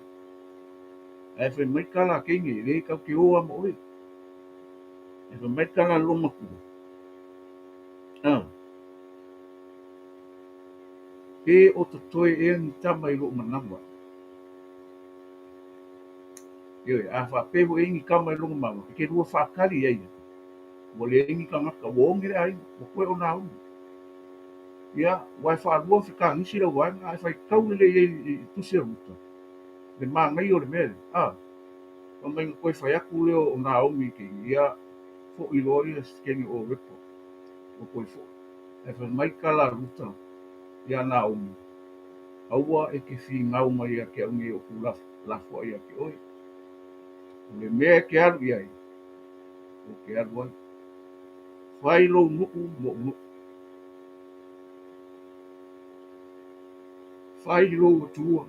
Speaker 5: Ai whai mai kala kenge. Le kau ki oa mo ore. E whai mai kala loma kua. E o to toe e ni tama i lo manama. Ia, a whapewo e ngi kama i lo manama. Ke rua whakari ia ia. Wa le ingi ka ngaka wongere ai. Wa koe o nā umu. Ia, wai whaarua whika ngisi la wai. Ai whai kaule i tusi a ruta. Le maa ngai o le mere. Wa mai koe whai aku leo o nā umu i kengi. Ia, fo i loa ia kengi o repo. O koe fo. Ai whai mai kala ruta. Ia nā umu. Aua e ke whi ngau mai a ke aungi o ku lafo ai a ke oi. O le mea ke aru i ai. O ke aru ai. Whai lo nuku mo nuku. Whai lo tua.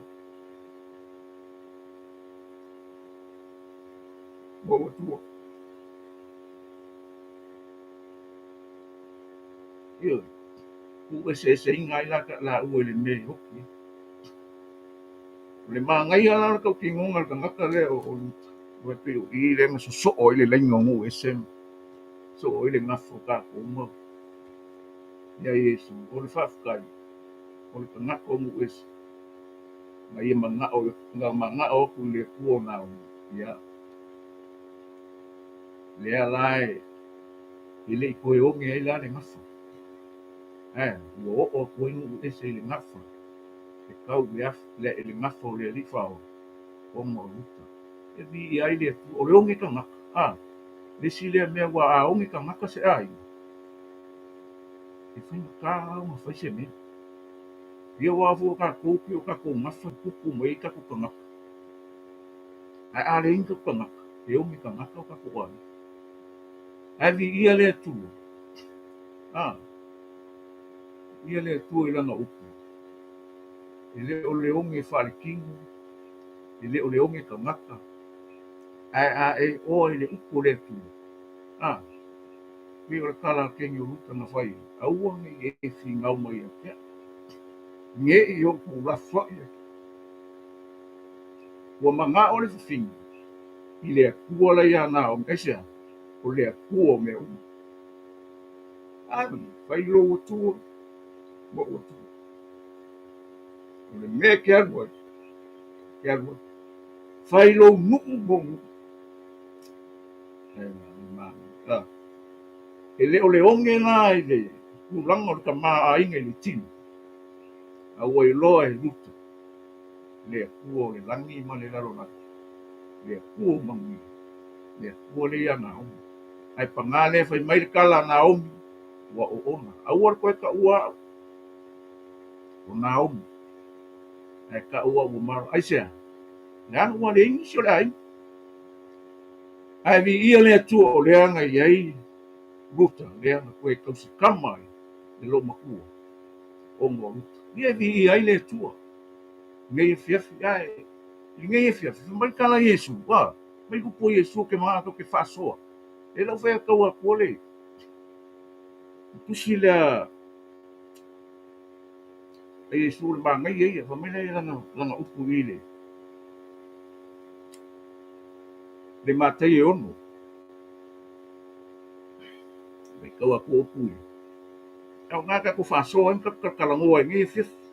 Speaker 5: Mo tua. Ia. Ku e se ingai la ue le mea hoki. Le maa ngai ala kau ki ngonga ka ngaka le o pe o i le ma so o i le lengo ngu e sem. So o i le ngafo ka kuma. Ia Yesu, o le whafkai. O le ka ngaka o ngu e sem. Ma ia ma o ku le kuo na o. Ia. Le alai. I le i koe o nge ai la le ngafo. O koe ngu e se le ngafo. E kau le ngafo le li whao. O mo ruta. E vi i ai le tu. O le onge ka ngaka. Le si le mea wa a onge ka ngaka se ai. E whainga ka au ma whai se mea. Ia wafu o ka kōpi o ka kō ngawha kuku mai ka kō ka ngaka. Ai a le inga ka ngaka. E onge ka ngaka o ka kō ai. Ai vi ia le tu. Ia le tu i langa upu. E le o le onge whare kingu. E le o le onge ka ngaka. Ai e o i le upu le tu. Mi o le kala kengi o ruta na whai. Aua nge e whi ngau mai a kia. Nge i o ku la whai. Ua manga o le whawhingi. I le kua la ia nā o mkesea. O le kua me o. Whai lo o tua. Mo o tua. O le mea ke arua. Ke arua. Whai lo nuku bongu. E le o le onge ngā i le. Kuranga o le ka maa a inga i le tinu. A ua i loa e luta. Le kua o le langi ma le laro laki. Le kua mangi. Le kua le ia nā onge. ai pangale fai mai kala Naomi wa o ona aua koe ka ua o Naomi ai ka ua o maro ai sea nga ua le ingi sio lai ai vi ia le tu o le anga iai ruta le anga koe kausi kamai le lo makua o mo ruta ia vi ia le tu ngai fiafi ai ngai fiafi mai kala Yesu wa mai ku po Yesu ke ma to ke fasoa e lo fe ka ua pole tu sila Yesu le ba ngai ia fa mai langa upu ile le matai ono mai ka ua ko pu au nga ka ku fasoa ka kalangoa ngai fiafi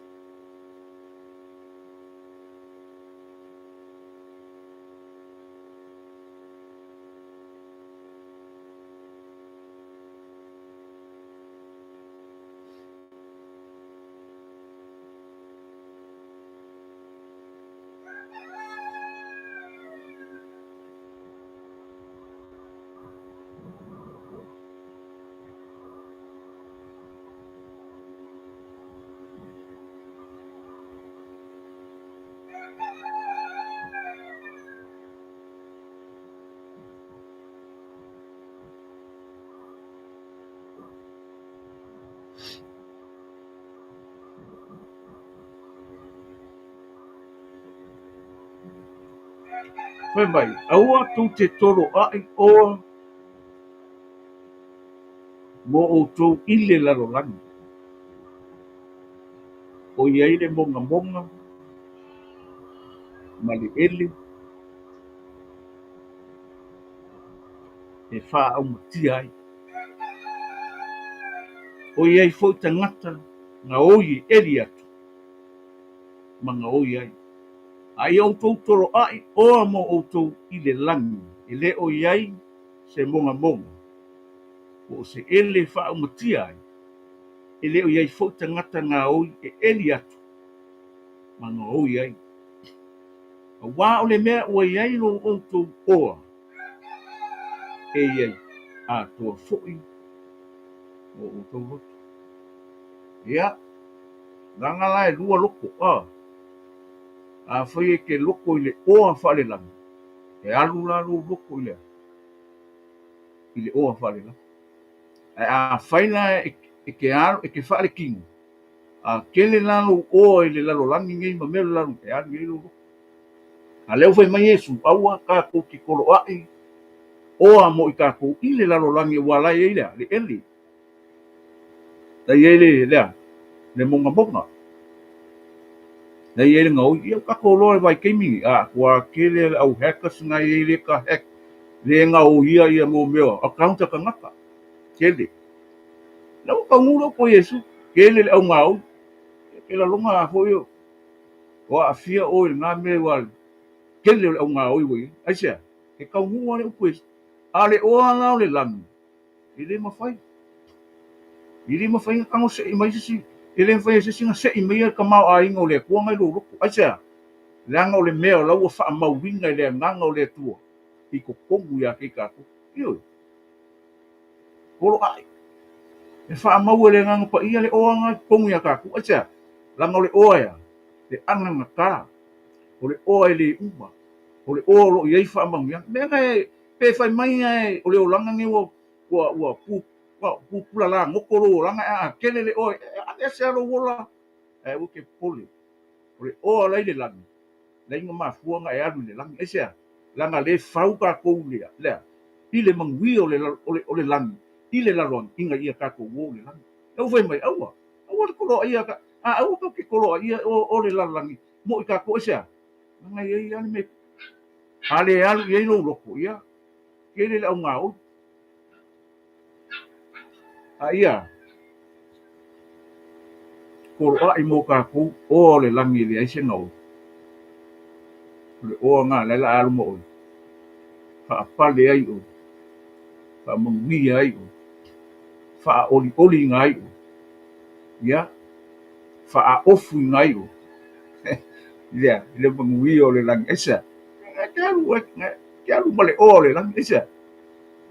Speaker 5: Foi mai, aua tu te toro ai oa mo o tau ile laro lani. O iai le monga monga, ma le ele, e wha au matia ai. O iai foi tangata, nga oi eri atu, ma nga oi ai. Ai au tau toro ai oa mo o tau ile lani, e le o iai se monga monga. O se ele wha au matia ai. E leo iai foi tangata ngā oi e eli atu. Ma ngā oi ai. A wā o le mea ua iai lo o tau oa. E iai a toa foi o tau roto. Ia, nganga lai lua loko a. A whai e ke loko i le oa whale langa. E alu la lo loko i le oa whale langa. A whaina e ke alu e ke whale kingu. A kele lalo oa i le lalo langi ngai ma mele lalo e alu i lo loko. A leo whai mai Yesu aua kako ki kolo ai. Oa mo i kako i le lalo langi walai e lea le eli. Dai ele lea le monga monga. Dai ele ngau i au kako loa vai keimi a kua kele au hekas ngai ele ka hek. Le ngau ia mo meo a kaunta ka ngaka. Kele. Lau ka nguro po Yesu. Kele le au ngau. Kela longa a hoio. Wa a fia o il ngā me wal. Kele le au ngau i wei. Aisea. E kau ngua le upo Yesu. A le oa ngau le langi. Ele mawhai. Ele mawhai kango se i mai sisi. Ele mawhai se singa se i mai ka mau a inga o le kua ngai lo loko. Aisea. Le anga o le mea lau a wha mau winga i le nganga o le tua. I ko kongu ia ke kako. Iyo. Kolo ai. E wha mau le nganga pa ia le oa ngai kongu ia kako. Aisea. Langa o le oa ia. Le anga ngaka. O le oa i le uma. O le oa lo iai wha mau ia. Mea ngai pe whai mai ai o le o langa ngai ua pula la ngokoro o langa a kele le oa. E se alo wola. E uke pole. O le oa lai le langi. Le inga maa fuanga e alu le langi. E sea. Langa le whau ka kou lea. Lea. I le mangui o le langi. I le laruang inga ia ka kou o le langi. E u whai mai aua. Aua le koloa ia ka. A aua ka ke koloa ia o le langi. Mo i ka kou e sea. Langa ia ia ni me. Ale alu ia ino loko ia. Kele le au ngau. A ia. Koloa i mo ka kou o le langi le aise ngau. Le oa ngā lai la alu mo oi. Wha pale ai oi. Wha mangui ai oi. Wha oli ngai oi. Ia. Wha ofu ngai oi. Ia. Le mangui o le langi. Esa. Ke alu ma le o le langi. Esa.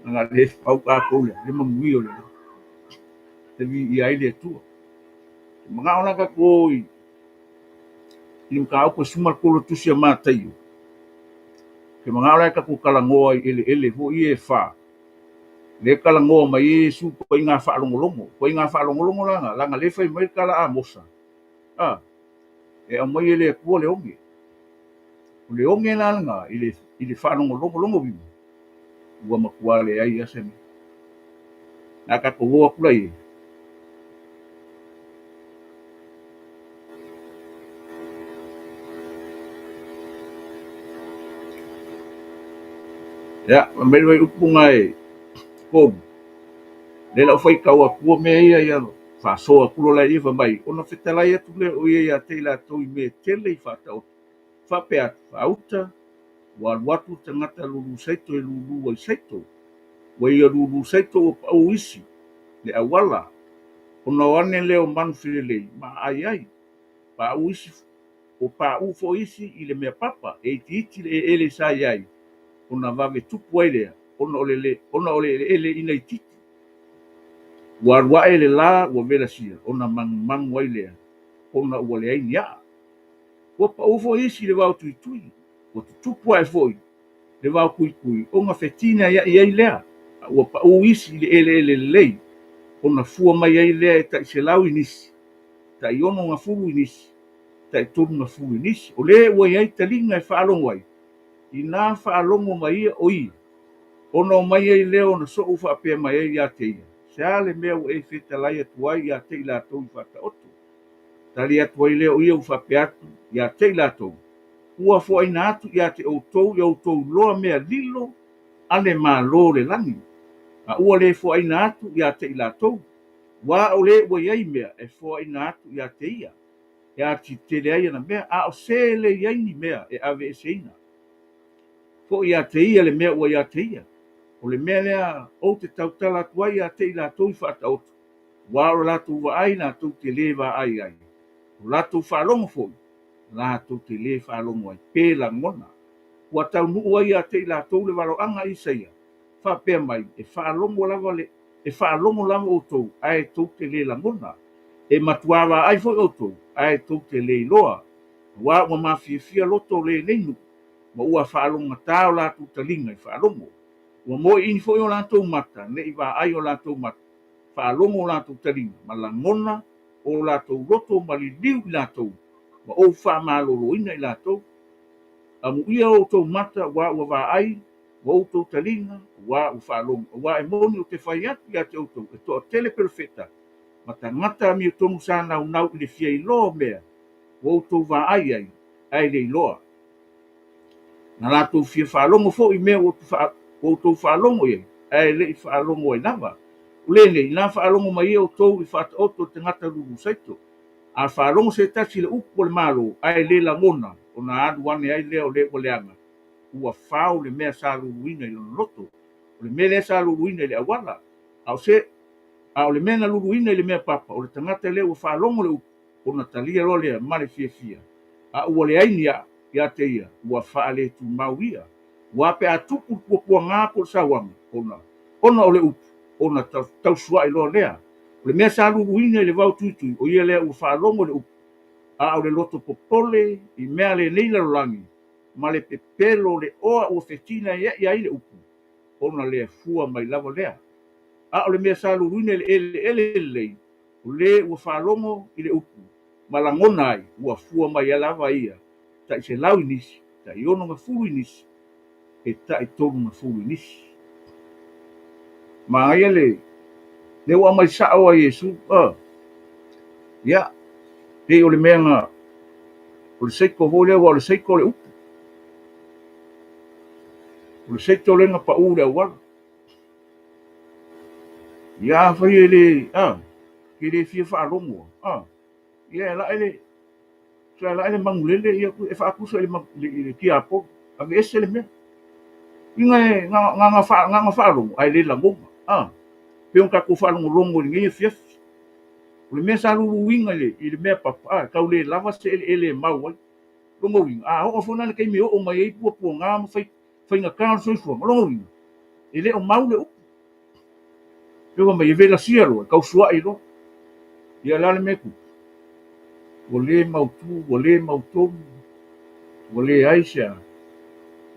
Speaker 5: nga le au ka ko le mamui o le te vi ia ile tu mga ona ka ko i ka ko suma ko tu sia matai ke mga ona ka ko kalangoa ele ho i fa le kalangoa mai su ko inga fa longo langa le fai mai kala a mosa e a mai ele ko le onge na nga ile fa longo bi ua makuale ai ase na ka ko kula i ya mai mai upunga e ko le la fai ka wa ku me ia fa so ku la i fa mai ona fetala ia tu le o ia te la to i me tele fa ta fa pe fa uta wa watu tangata lulu saito e lulu wa saito wa ia lulu saito o isi le awala ona wane leo manfile ma ai pa uisi o pa u fo isi i le mea papa e titi le ele sa ai ona vave tupu ele ona ole ele ina i titi wa ele la wa vela sia ona mang wa ile ona ua le ai nia o pa u fo isi le va tui o tupu ai foi le va kui onga fetina ia lea o pa u isi le ele lei ona fua mai ai lea ta se lau inisi ta iono nga fulu inisi ta tonu nga fulu inisi o le ua ai talinga e whaalongo ai i nā whaalongo mai o i ona mai ai lea ona so u whaapea mai ai ia te ia se ale mea o e whetalai atu ai ia te ila tau i whata oto tali atu ai lea o ia u whaapea atu ia te ila tau ua fo ai nā atu ia te outou loa mea lilo ane mā lo le langi a ua le fo ai nā atu ia te ila tau wa o le ua iai mea e fo ai nā atu ia te ia ia ti te le ai ana mea a o se le iai ni mea e ave e seina fo ia te ia le mea ua ia te ia o le mea lea o te tautala atu ai ia te ila tau i whata otu wa o latu wa ai nā tau te le wa ai o latu whalongo fo latu te le whalongo ai pēla ngona ua tau nuu ai ia te ila tau le walo anga i seia whapea mai e whalongo lava le e whaalongo lama o tau ai tau te le langona e matuawa ai foi o tau ai tau te le loa wa mafia loto le neinu ma ua whaalonga tau la tu talinga i whaalongo ua mo ini foi o la tau mata ne i wa ai o la tau mata whaalongo la tu talinga ma langona o la tau loto ma li liu i la tau ma o whaamalolo ina i la tau amu ia o tau mata wa wa ai wa o tau talinga wa u whaalonga wa e moni o te whai atu ia te outou e toa tele perfeta ma tangata mi o tonu sa nau i le fia i loa mea wa outou wa ai le i loa na lātou fia whaalongo fo i mea o outou whaalongo iai ai le i whaalongo ai nawa ulele i nā whaalongo mai o tou i whata oto te ngata lulu saito a whaalongo se tasi le upo le malo ai le langona o na adu ane ai leo le o leanga ua whao le mea sa luluina i loto o le mea le sa luluina i le awala au le mea na luluina i le mea papa o le tangata le ua whaalongo le upo o na talia lo lea male fia a ua le aini ia te ia ua whaale tu mau ia ua pe a tupu pua ngā po sawanga ona o le upo ona tau sua i lo lea o le mea sa luluina i le vau tuitui o ia lea ua whaalongo le upo a o le loto popole i mea le neila rolangi ma le pepelo le oa ua fetina ia i le upo ona le fua mai lava lea a o le mea sa luluina i le ele o le ua whaalongo i le upo ma langona ai ua fua mai a lava ia ta i se lau inisi ta i ono nga fulu inisi e ta i tonu nga fulu inisi ma ai le ua mai sao a Yesu ia pe o le mea nga o le seiko ho lea o le seiko le upo o le seiko le nga pa u le awala ia fai ele ke le fia whaalongo ia la ele sa la ele mangulele ia e whaakusa le kia apo ave ese le mea inga nga whaalongo ai le langonga pe on kako whaalongo longo ni ngai fiafi o le mea sa lulu winga i le mea papa kau le lava se ele mau ai longo winga o fona le kai me o mai ai pua ngā ma fai nga kāna soi fuanga longo winga ele o mau le upo Lewa mai vela sia lo kau suai lo. Ia lale meku. O le mautu, o le mautomu, o le aisha,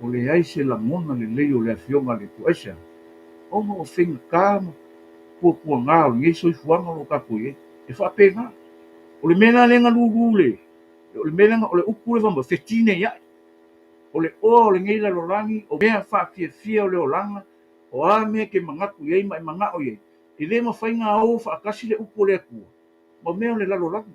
Speaker 5: o le aise la mona le leo le afionga le tu aisha. Oma o whenga kāma, kua ngā o ngei soi fuanga lo kako e. E whapena. O le mena lenga lulu le. O le mena o le uku le wamba, whetine iai. O le o le ngei la lorangi, o mea whapia o le olanga, o a mea ke mangaku iei mai mangao iei. I le ma whainga au whaakasi le uku le akua. Ma mea o le lalorangi.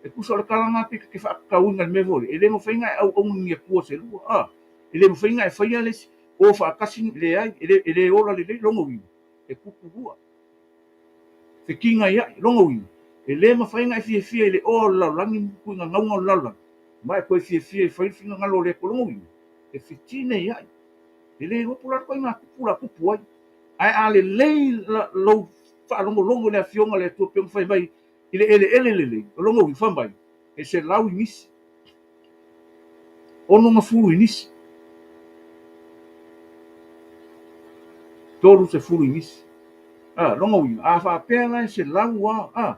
Speaker 5: E kusa o le kalanga pika ke whaakaunga le mevole. I le ma whainga e au ongi e kua se lua. I le ma whainga e whaia le o whaakasi le ai, i le ola le le longo wina. E kuku hua. Whikinga iai, longo wina. E le ma whainga e fia i le o lalorangi kuinga ngaunga o lalorangi. Mai koe fia i whaiwhinga ngalo le kolongo wina. E whitine iai. E le ropular koe ngā kupura kupu ai. Ai a le lei lau whaalongo le afionga le tua peong whai mai. I le ele, o longo wina whambai. E se lau i nisi. Ono ngā furu i nisi. Toru se furu i nisi. Longo wina. A whaapea lai se lau a.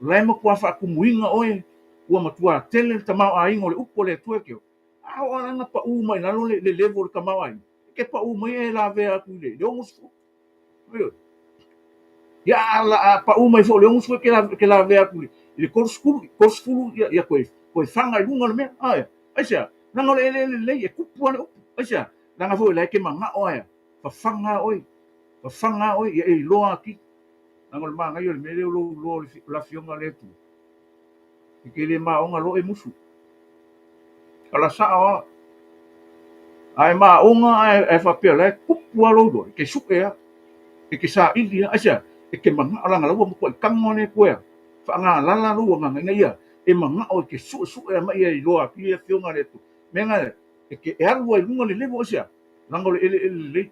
Speaker 5: Lai ma kua whaakumuinga oe. Ua matua tele tamau a ingo le upo le tua keo. A o anga pa u mai nalo le levo le kamau ai. Ke pa u mai e la vea aku le. Le ongus fu. Ya la pa u mai fo le ongus fu ke la vea aku le. Le korskulu ya koe whanga i lunga le mea. Aisia. Nanga le e kupu ane upu. Aisia. Nanga fo le ke manga oe. Pa whanga oi. Pa whanga oi. Ya e loa ki. Nanga le maa ngai o le mele o lo la fionga le tu. Ke le maa onga lo e musu. Kala saa ai ma onga e whapea le kupu alo do. Ke suke a. Ke sa ili a. Aisia. Ke manga alanga laua mo koe kangone koe. Whanga lala lua nganga ia. E manga o ke su e mai e loa ki e fionga le tu. Menga ke e alua i lunga le levo asia. Nanga le ele.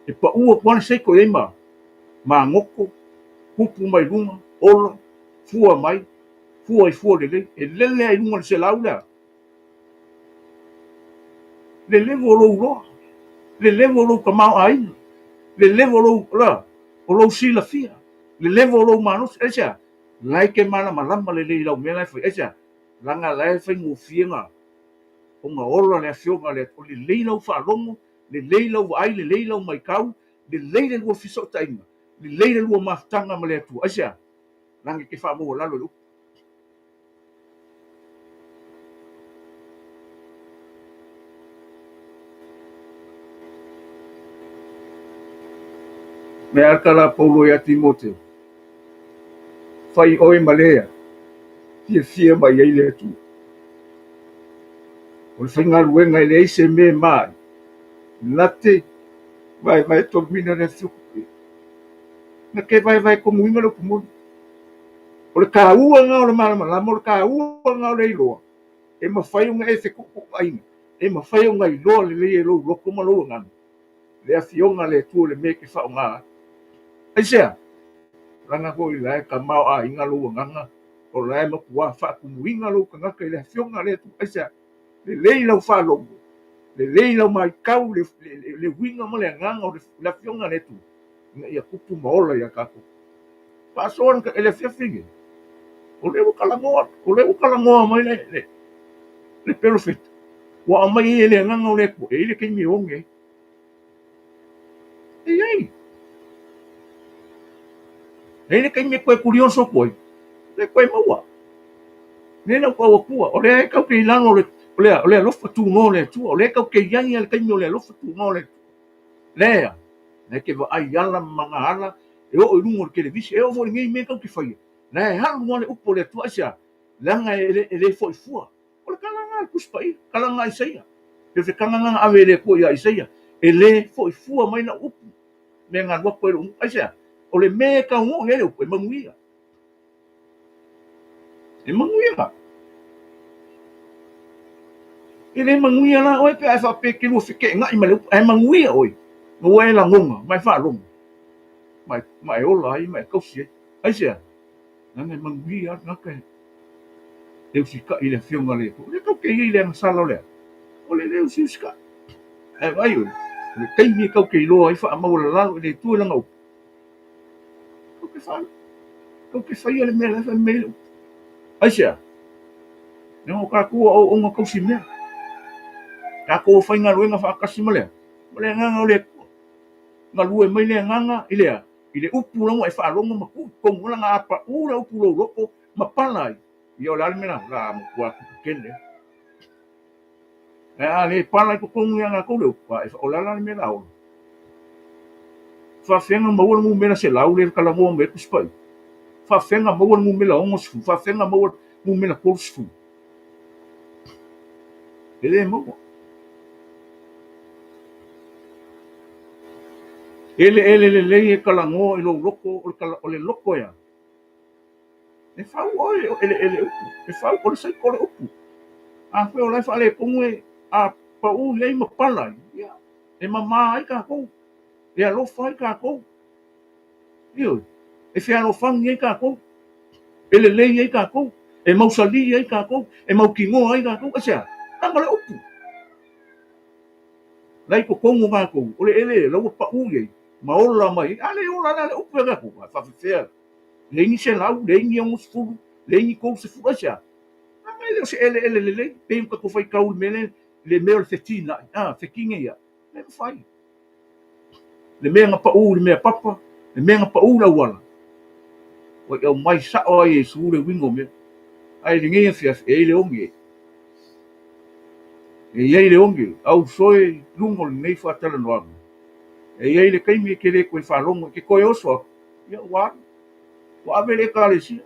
Speaker 5: E pa ua kwane seiko e ma. Ma ngoko. Kupu mai lunga. Ola. Fua mai. Fua i fua le. E lele ai lunga le se laula. Le levo lo loa. Le levo lo kamau aina. Le levo lo la. O lo sila fia. Le levo lo manus. Esia. Lai ke mana malama le lau mea lai fai. Esia. Langa lai fai ngufienga. O nga ola le afionga le. O le lau whaalongo. Le lau ai. Le lau mai kau. Le lua fiso tainga. Le lua maftanga ma le atua. Esia. Langa ke wha mo lalo lu. Me arka Paulo ia Timoteo. Fai oe malea. Fia mai ei le tu. O le whainga luenga i le eise me mai. Nate. Vai to mina le fiuku. Na ke vai ko muinga lo kumuni. O le ka ua nga o le malama. La mo le ka ua nga o le iloa. E ma whai unga e se kuku aina. E ma whai unga iloa le le lo loko ma lo ngana. Le afionga le tu le me ke wha unga. Aisea, ranga ko i lai ka mau a inga lo nganga, o lai ma kua wha kumu inga lo ka ngaka i le fionga le tu, aisea, le lei lau wha longo, le lei lau mai kau, le winga mo le nganga o le fionga le tu, ia kupu maola ia kako. Pasoan ka ele fiafinge, o le ukalangoa mai le perfect, wa mai e le nganga o le ku, e le keimi onge, e ei, ele kai me koe kurioso koe. Le koe maua. Nena kua wakua. O lea e kau ke ilano o lea lofa tu no le tua. O lea kau ke iangi ale kai me o lea lofa tu no le tua. Lea. Le ke wa ai ala mga ala. E o ilungo le televisi. E o fo ngei me kau ke whaia. Lea e halu ngone upo le tua sia. Langa e le fo i fua. O le kalanga e kuspai. Kalanga i seia. E fe kalanga ave le koe i seia. E le fo i fua mai na upu. Me ngā wako e rungu. Aisea. O le me ka ngo ele o e manguia. E manguia. Ele manguia la oi pe ai fa pe ke lu fike ngai ma le ai manguia oi. No e la ngonga, mai fa longa. Mai ola ai mai kausi. Ai sia. Nanga manguia na ka. Eu sika ile fionga le. Le ka ke ile na sala le. O le eu sika. E vai o. Le kai mi ka ke lo ai fa ma ola la le tu la ngau. ke fai le mele fa mele asia no ka ku o nga ko simne ka ko fai nga luenga fa kasimale mole nga ole nga lue mai le nga ile upu lo e fa longo ma ku ko nga apa ura upu lo loko ma palai yo la mena la mo kwa kende le palai ko nga ko le pa o la mena o fa fenga mo mo mena se la ule kala mo me kuspai fa fenga mo mo mena o mo fa fenga mo mena ko sfu ele mo ele le kala ngo ilo loko o le loko ya e fa o ele e fa o sai ko le upu a fe o le fa le kongwe a pa u le ma pala ya e mama ai ka ko e lo fa ka ko io e fe lo fa ngai ka ko ele le ai ka ko e mau sali ai ka ko e mau kingo ai ka ko asa tanga le upu lai ko kongo ka ko o le ele lo pa u ye ma ola mai ale ola le upu ka ko fa fe le ni se lau le ni o fu le ni ko se fu asa ele se ele pe ko fai kaul mele le mel fetina fekinga ya le fai le menga pa u le me papa le menga pa u la wala o eu mai sa o e su le wingo me ai ninguém fez ele onge e ele onge au soi lungo nei fa tala no e ele kai me kele ko fa longo ke ko yo so ya wa vele kalesi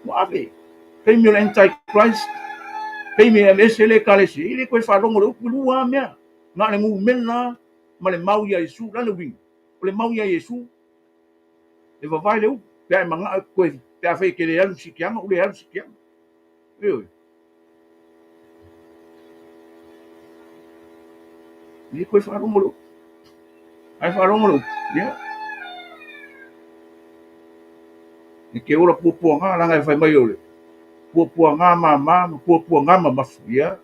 Speaker 5: wa ave kai me anti-Christ kai me ele kalesi ele ko fa longo lu lua me na le ngu mena ma le mau ya Yesu la le wing le mau ya Yesu e va vai le pe manga ko pe fa ke le alu sikiama o le alu sikiama ni ko fa longo ai fa longo ya ni ke ora pupu nga la ngai fa mai ole pupu nga pupu nga mafu ya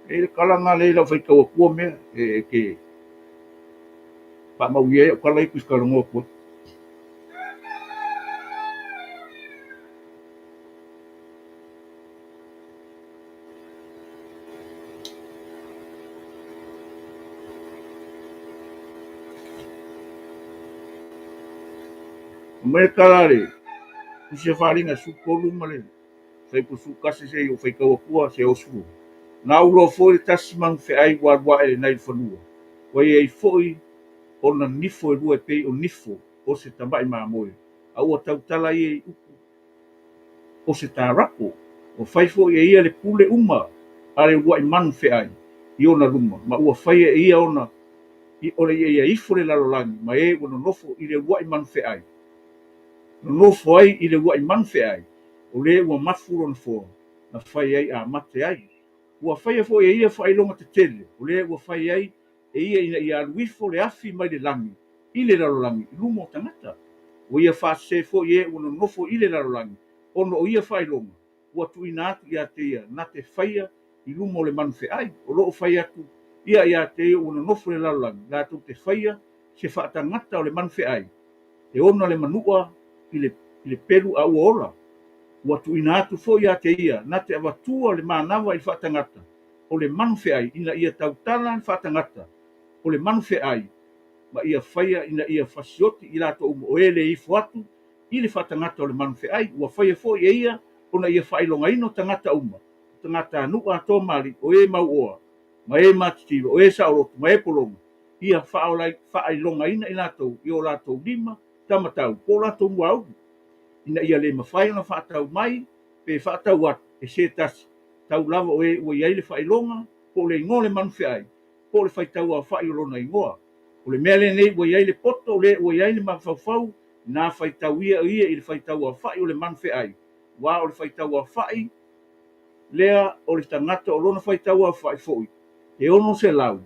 Speaker 5: e kala nga le la fa ko me ke pa mau ye ko lai kus ka ngo ko me kalare se faringa su kolu male sai pu su kasi se o fai ka ko se o su na ulo foi tasman fe ai wa e nai fonua o e foi ona nifo e lua pe o nifo o se tamai ma moe a o tau tala i o se tarako o fai fo e ia le pule uma ale wa i man fe ai i ona luma ma ua fai e ia ona i ole ia ifo le lalolangi ma e ona nofo i le wa i man fe ai no foi i le wa i man fe ai o le ua mafu lona fo na fai ai a mate ai ua fai fo e ia fai longa te tele o le ua fai ai e ia ia aluifo le afi mai le langi i le lalolangi luma o tangata o ia fa se fo ie ua nofo i le lalolangi ono o ia fai longa ua tuina atu ia te ia na te faia i luma o le man fe ai o loo fai atu ia te ia ua nofo le lalolangi la tu te faia se fa tangata o le man fe ai e ona le manua i le pelu a ua ola ua tuina atu fo ia te ia na te avatua le manawa i fa tangata o le man fe ai ina ia tautala fa tangata o le man fe ai ma ia faia ina ia fasioti i lato o ele i fuatu i le fa tangata o le man fe ai ua faia fo ia ona ia failonga ino tangata uma tangata anu a to mali o e mau oa ma e matitilo o e saolo ma e polonga ia failonga ina i lato i o lato lima tamatau po lato muau ina ia le mafai na fatau mai pe fatau at e se tas tau lava o e ua iai le failonga po le ngole man fe ai po le faitau a failona ingoa o le mea lenei ua iai le poto le ua iai le mafaufau na faitau ia i le faitau a fai o le man fe ai wa o le faitau a fai lea o le tangata o lona faitau a fai foi e ono se lau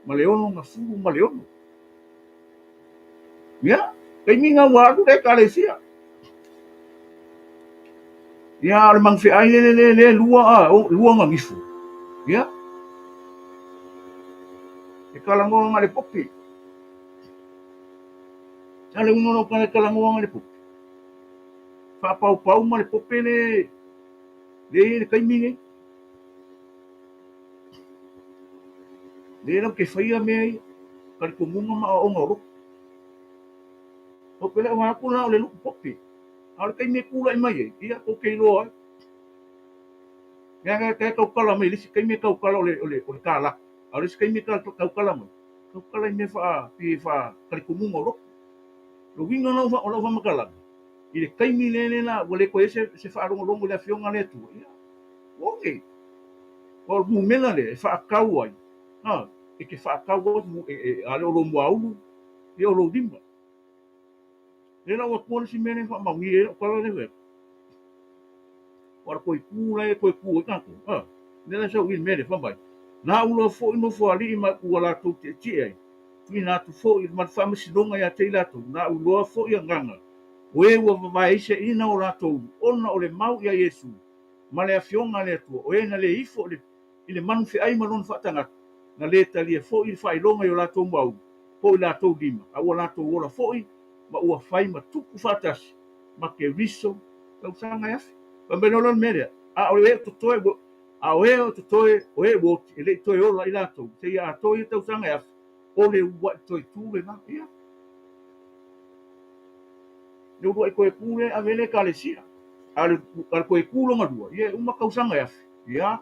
Speaker 5: ma le ono na furu ma le ono ya kai minga wadu le kalesia ya le man fe ai le lua ngangifu ya e kalangoa ma le popi ale uno no kana kalangoa ma le popi fa pau ma le popi le kaimine le no ke faia me ka ko munga ma o ngoro o pele wa ku na le lu popi ale kaime ku la mai ia ko ke lo ya ka ka kala mai le kaime ka kala ole kala ale kaime ka kala mai ka kala me fa ka ko munga ro lo winga no fa o fa makala ile kaimi le na wale ko se fa longo le afionga le tu ia okay o mu mena le fa kaua ah e ke fa kaua mu ale o lo mu au e o lo dimba le na wa ko si mene fa ma mi e ko le ve wa ko ku la ko ku ka ko ah le na so win mene fa mai na ulo fo no fo ali ma ku la tu te ti ai tu na tu fo i ma fa si longa ya te la tu na ulo fo ya nganga we wa vai se ina o la tu ona o le mau ya Yesu ma le afionga le tu o ena le ifo le ile manu fe ai malon fa tanga na le tali fo i fai longa yo la to mau po la to dima a o la to ola fo i ma ua fai ma tuku fatas ma ke riso ka usanga ya pa benolon media a o le to toe a o e to toe o e wo ile toe ola ila to se ya to i to usanga ya o le wa to tu le na ia no ko e kule a vele kalesia al ko e kulo ngadua ye uma ka usanga ya ia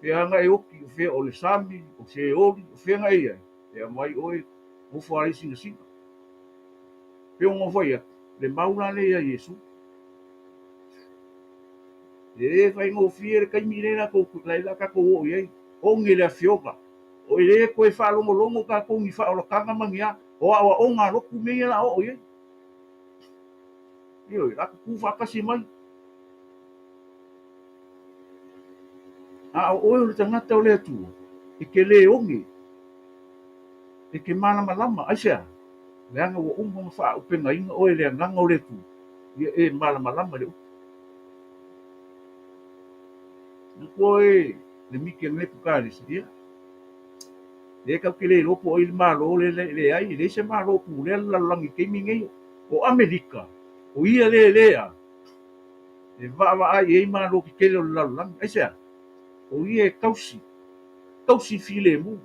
Speaker 5: Pea ngai oki o fea o le sami, o se ori, o fea ngai ai. Pea mai oe, o whaare singa singa. Pea o ngawhai a, le mauna le ia Yesu. E whai ngō fia le kaimi rena kou laila ka kou o iei. O nge le a fioga. O e le koe whalongo longo ka kou ngi whaola kanga mangia. O awa o ngā roku mea la o iei. Io, raka ku whakasi mai. A o le tangata o le atua, e ke le onge, e ke mana malama, aisea, le anga wa umma wha upenga inga o le anganga o le tu, e mana malama le upe. Nako le miki ang le pukari sa dia, le kau ke le lopo o il malo le ai, le se malo pu le lalangi ke mingi o Amerika, o ia le a, e va ai e malo ki ke le lalangi, aisea, o ia kausi file mu.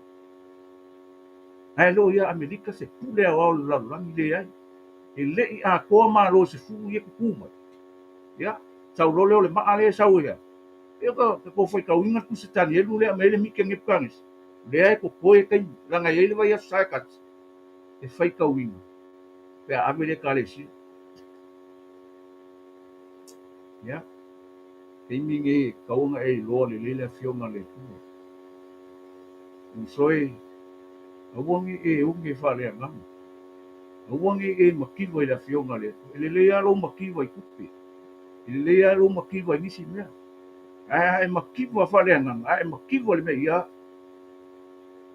Speaker 5: Ai lo ia Amerika se pule au la langi le ai. E le i a koa ma lo se fu ia kuma. Ya, sau lo le ma ale sau ia. E ko foi ka winga ku se tani lu le me le mi kenge pangis. Le ai ko poe kai langa ia le vai a sakat. E fai ka winga. Pe Amerika le si. Ya. E mingi kaunga e lo le fionga le tu. Usoi awangi e unge fale ngam. Awangi e makiwa la fionga le. Le ya lo makiwa i kupe. Le ya lo makiwa ni simia. Ai makiwa fale ngam. Ai makiwa le me ya.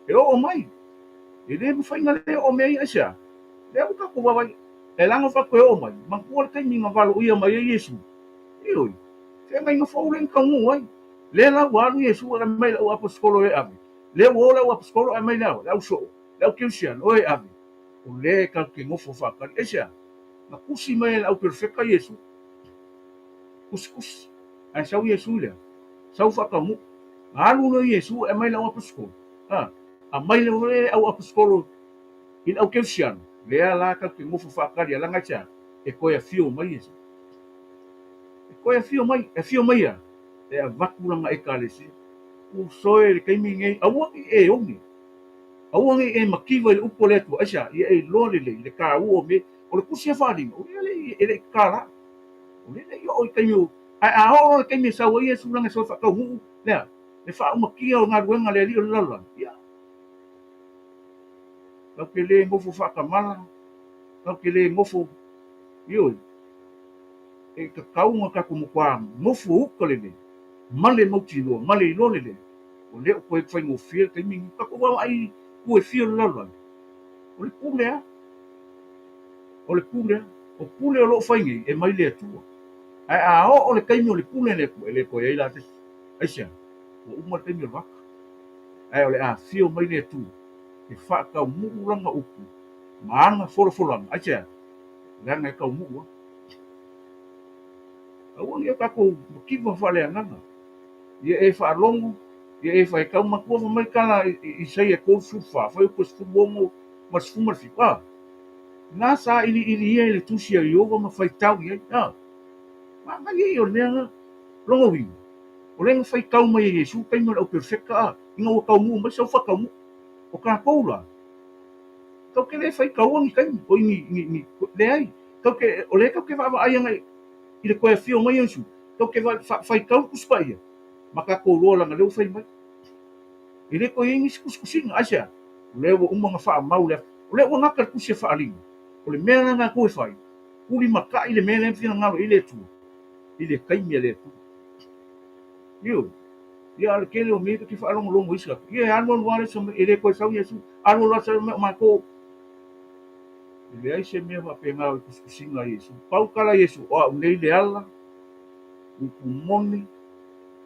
Speaker 5: E o mai. E le mo fainga le o me asia. Le o ka ko vai. E langa fa ko o mai. Ma ko ka minga valo ia mai Yesu. Ioi. Te mai nga faulen ka ngu ai. Le la walu Yesu la mai la apostolo e abi. Le wola o apostolo ai mai la so. La Christian o e abi. O le ka ke ngofo fa ka esia. Na kusi mai la perfecta Yesu. Kus. Ai sau Yesu le. Sau fa ka mu. Alu no Yesu e mai la apostolo. Ah. A mai le au apostolo in au Christian. Le la ka ke ngofo fa ka ya la ngacha. E ko ya fio mai Yesu. Ko e fio mai a e a vakulanga e kalesi o soe le kaimi ngai awangi e ongi awangi e makiwa le upo le tu asia e lole le ka o me o le kusia fadi o le kala o le yo kaimi a o kaimi sa o Yesu langa so fa ka hu le fa makia o nga ruenga le li o lala ya ka ke le ngofo fa ka mala ka ke le ngofo yo e ka kaunga ka kumu kwa mofu ukalele male motilo male lolele o le ko e fai mo fia te mingi ka ko ai ko e fia lolo o le pule o pule o lo fai ngi e mai le tu ai a o le kaimi o le pule le ko e la te aisia o uma te mi va Ai o le a fio mai le tu. E whakau muuranga upu. Maanga whorafuranga. Acha, ranga kau muua. Awangi e kako kiwa whale ananga. Ia e whaalongo, ia e whaekau makua mai kala i sei e kou sufa. Whai upo sfumongo mas fumar fipa. Nā sa ili ia ele tusi a ioga ma whaitau ia. Ma mai e o mea longo wingo. O lenga whaikau mai e Yesu kaima au perfecta a. Inga o kau mua mai sau whakau mua. O ka koula. Kau ke le whaikau angi kaima. O ni le ai. Kau ke, o le kau ke whawa ai angai. I le koe whio mai ansu. Kau ke whaikau kuspa ia. Maka kouloa langa leo whai mai. I le koe ingi kuskusinga asia. O le o umanga wha mau lea. O le o ngaka kusia wha alinga. O le mea nga koe whai. Kuri maka i le mea lea whina ngalo i le tua. I le kaimia le tua. Io. Ia ale kele o mea ki wha alongo longo iska. Ia anu wale sa i le koe sau Yesu. Anu la sa ma ko. I le aise mea wa pe ngao i kuskusinga Yesu. Pau kala Yesu. O unei le ala. Uku moni.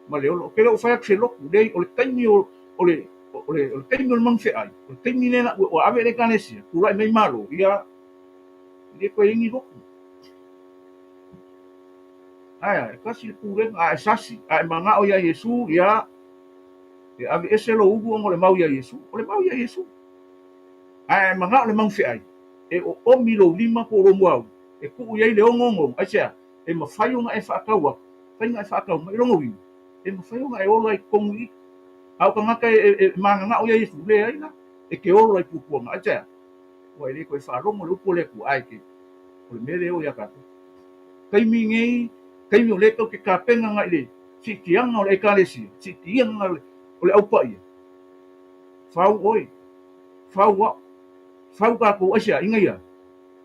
Speaker 5: Ma le olo. Kele o whai akse loku. Dei o le kaimi o le kaimi o le mangwhi ai. O le kaimi nena o ave le kanesia. Kurai mai malo. Ia. Ia koe ingi loku. Ai, e kasi kurenga, ai sasi. Ai manga o ia Yesu. Ia. E ave ese lo ugu o le mau ia Yesu. O le mau ia Yesu. Ai manga o le mangwhi ai. E o omi lo lima ko romu au. E kuu iai le ongongo. Ai sea. E mawhai nga e whaakaua. Whai nga e whaakau. Mai rongo wingu. E mawhai nga e ola i kongu i. Au ka ngaka e manga o ia Yesu. Le ai na. E ke ola i pupuanga. Ai sea. Wa ele koe whaarongo le upo le ku ai ke. O le mele o ia kato. Kaimi ngei. Kaimi o le kau ke kāpenga ngai le. Si tianga o le ekalesi. Si tianga o le aupa ia. Whau oi. Whau wau. Whau kako asia inga ia.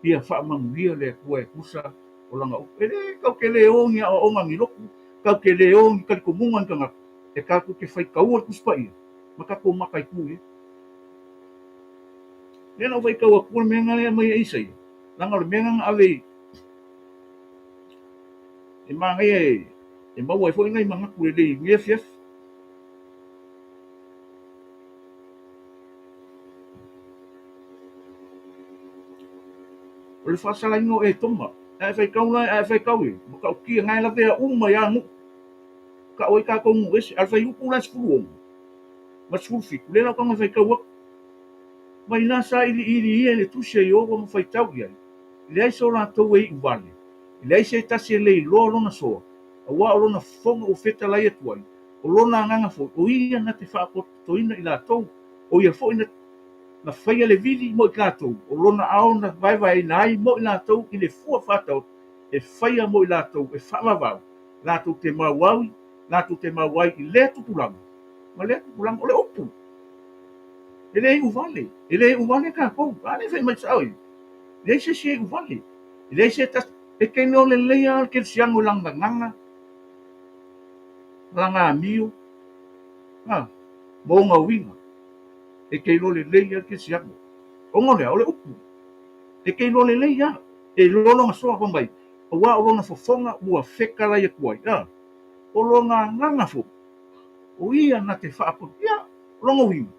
Speaker 5: Ia whaamanguia le kua e kusa o langa upo. Ele kau ke le ongi a onga ngiloku. Kau ke le ongi kaliko mungan ka ngaka. E kako ke whai kaua kuspa ia. Maka ko makai kui. Nena vai kau a kua menga lea mai eisa ia. Langa o le menga ave. E mangai e. E maua e fo ingai manga kue le ngea fiaf. O le whasala ingo e toma. E whai kau lai, e whai kau e. Maka o kia ngai la vea uma ia ngu. Ka oi ka kau ngu esi. Al whai upu la skulu ongu. Ma skulu fiku. Lela kanga whai kau wak. Mai nasa ili ia le tusia i ogo ma whai tau ia. Ile aise o la tau e i uwale. Ile aise e tasi e lei loa lona soa. A wa o lona fonga o feta lai atuai. O lona nganga fo. O ia na te whaako toina i la tau. O ia fo ina na whaia le vili mo i la tau. O lona ao na vai na ai mo i la tau. I le fua whatau. E whaia mo i la tau. E whamawau. La tau te mauawi. La tau te mauai i le tupulangu. Ma le tupulangu o le opu. Ele uvale. Ele uvale ka kou. Ale fai mai sao i. Ele se uvale. Ele se tas. E kei no le leia al ke siangu langa nganga. Langa amiu. Ha. Monga winga. E kei no le leia al ke siangu. Ongo lea, ole upu. E kei no le leia. E lolo nga soa kombai. O wa o lona fofonga ua feka lai kuai. O longa nganga fo. O ia na te whaapo. Ia. Longa winga.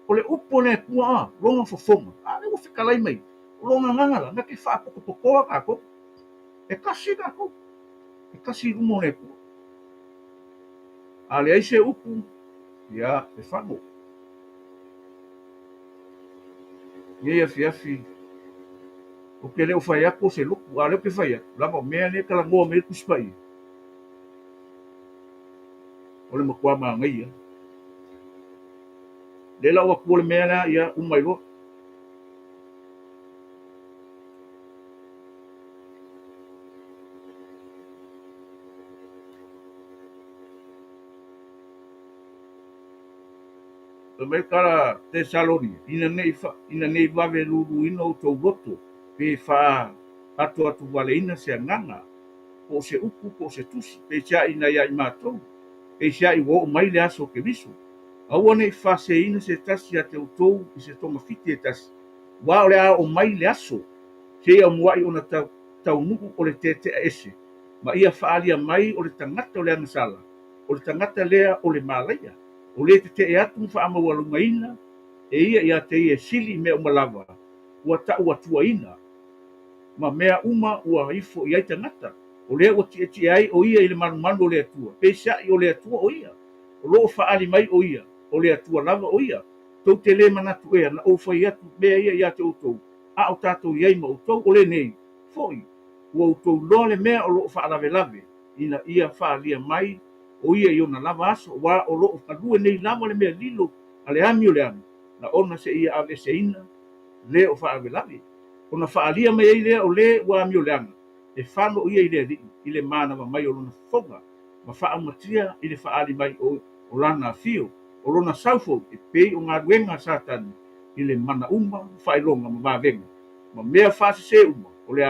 Speaker 5: O le upo le kua a. Longa fofonga. A le ua feka lai mai. O longa nganga na ke whaapo pokoa kako. E kasi kako. E kasi umo le kua. A le aise upu. Ia, e whango. Ia fiafi. O ke leo whai ako se luku. A leo ke whai ako. Lama mea ne kalangoa me kuspai. O le makua maa ngai ia. Le lau aku o le mea la ia umai loa. O me kara te saloni. Ina nei wave lulu ina o tau roto. Pe wha atu wale ina se nganga. Po se upu, po se tusi. Pe sia ina ia i mātou. Pe sia i wo mai le aso ke miso. Aua nei wha se ina se tasi a te utou i se tonga fiti e tasi. Wa o le a o mai le aso. Se ia muai o na tau nuku o le te ese. Ma ia whaalia mai o le tangata o le angasala. O le tangata lea o le malaia. o le te atu whaamaualungaina, ia te ia sili mea umalava, ua ta'u atuaina, ma mea uma ua ifo i ai tangata, o lea ua ti ai o ia i le manumanu o le atua, pesa'i o le atua o ia, o loo whaali mai o ia, o le atua lava o ia, tau te le manatu ea, na o whai atu, mea ia te outou, a o tātou iai ma outou, o le nei, foi, ua outou loa le mea o loo whaalave lave, ina ia whaalia mai, o ia i ona lava aso, wa o loo whalue nei lava le mea lilo, a le ami o le ami, na ona se ia ave se ina, le o whaalave lave, ona whaalia mai ei lea o le ua ami o le anga, e whano ia i le ri, i le mana mai o lona whonga, ma whaamatia i le whaali mai o lana fio, o lona saufo, e pei o ngā ruenga satani, i le mana uma, whailonga ma mavenga, ma mea whase se uma, o le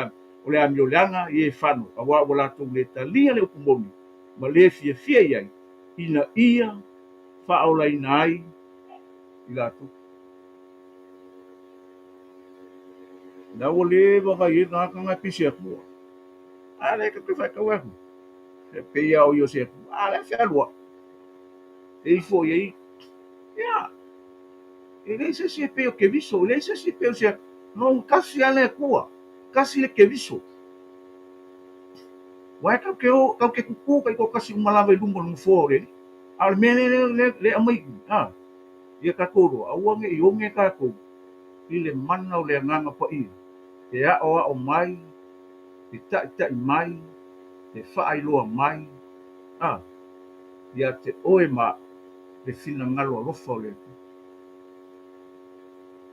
Speaker 5: ami o le anga, i e whano, a wa o lato le talia le upumoni, ma le fia iai, ina ia, whaola ina ai, i lato. Na o le waka i nga kanga pisi a kua. A le ka kwhai kawehu. E pia o yo se kua. A le fea lua. E i fo iei. Ia. E le se se peo ke viso. Le se se peo se. No kasi ale kua. Kasi le ke viso. Wai kau ke kuku kai ko kasi umalawa i lungo nung fo le. A le mene le amai. Ha. Ia kakoro. A uange i onge kako. I le mana o le nganga pa ia. E a o mai, e tai mai, e whaailoa mai, ia te oe ma, le whina ngalo alofa o le.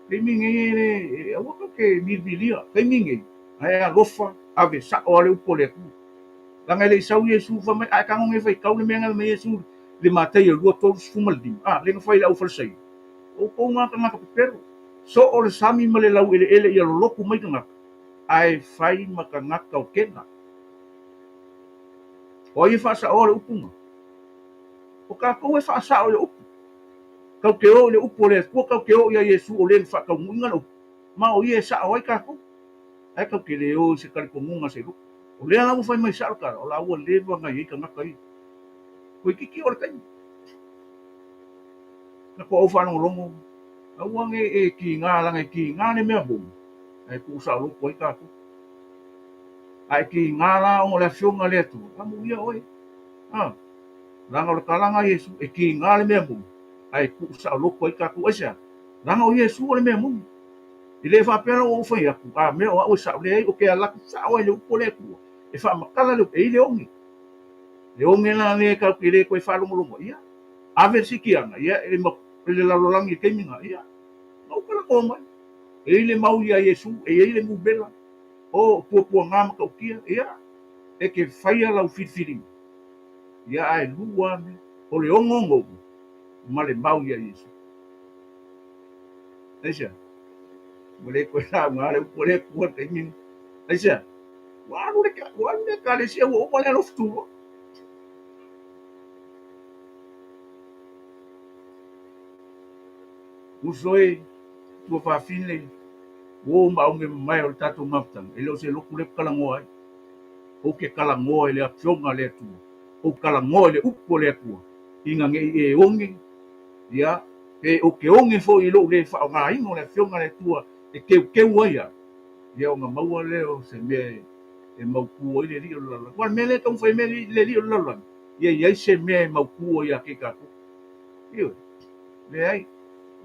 Speaker 5: Kei minge e awaka ke mililia, kei minge, ai alofa, ave sa o ale upo le ku. Langa le isau Yesu, whamai, ai kangonge whai kau le menga me Yesu, le matai e lua tolu fumaldim, le nga whai lau whalsai. O kou ngaka ngaka pepero. So o le sami ma le lau ele i aloloku mai ka ngaka. Ai fai makangaka o kena. O i whaasa o le upunga. O ka kou e whaasa o le upu. Kau ke o le upu o le kua kau ke o ia Yesu o le whakau munga le upu. Ma o i e sa o ai ka kou. Ai kau ke le o se kariko munga se lupu. O le alau whai mai sa o kara. O la ua lewa ngai i ka ngaka i. Koe kiki o le kaini. Na ko au whanau longo. A uange e ki ngā langa ki ngā le mea bomu. Ai ku sa lo ko ka ku ai ki ngala o le fionga le tu amu ia oi langa o kalanga Yesu e ki ngale me mu ai ku sa lo ko ka ku esa langa o Yesu o le me mu i le fa pelo o fa ia ku me o sa le o ke ala ku sa o le ko le ku e fa makala le e le ongi na le ka ki le ko fa lo mo ia ave sikianga ia e mo le la lo langi ke minga ia no kala ko mai e le mau ia Yesu e le mu bela o pua ngama ka ukia ia e ke faia lau fitfiri ia ai lua me o le ongongo ma le mau ia Yesu aisha mole ko la ngare mole ko te min aisha wa le ka le sia o mole lo futu usoi tu fa finle o ma unge mai o tatu maftan ele o se loku le kalango ai o ke kalango ele a fionga le tu o kalango le upo le tu inga nge e onge ia e o ke onge fo i lo le fa nga ingo le fionga le tu e ke waia ia o nga maua le o se me e mau ku le ri o la wa me le tong fai me le ri o la ia se me mau ku ia ke ka ku io le ai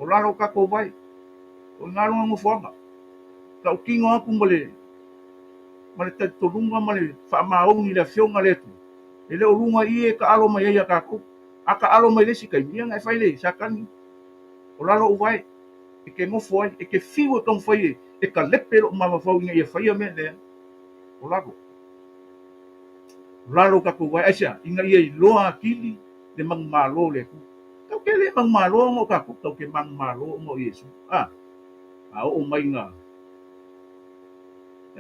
Speaker 5: o la ro ka ko vai o ngalo mo fonga ka kingo aku male te tolunga male fa maong i la fionga le tu ele o lunga i ka alo mai ia ka ku aka alo mai le sikai ia ngai fai le sakani o lalo vai e ke mo foi e ke fiwa tong fai e ka lepe lo mama fau ia fai me le o lalo ka ku vai asia inga ia i loa kili de mang malo le ku ka ke le mang malo mo ka ku ka ke mang malo mo Yesu o mai nga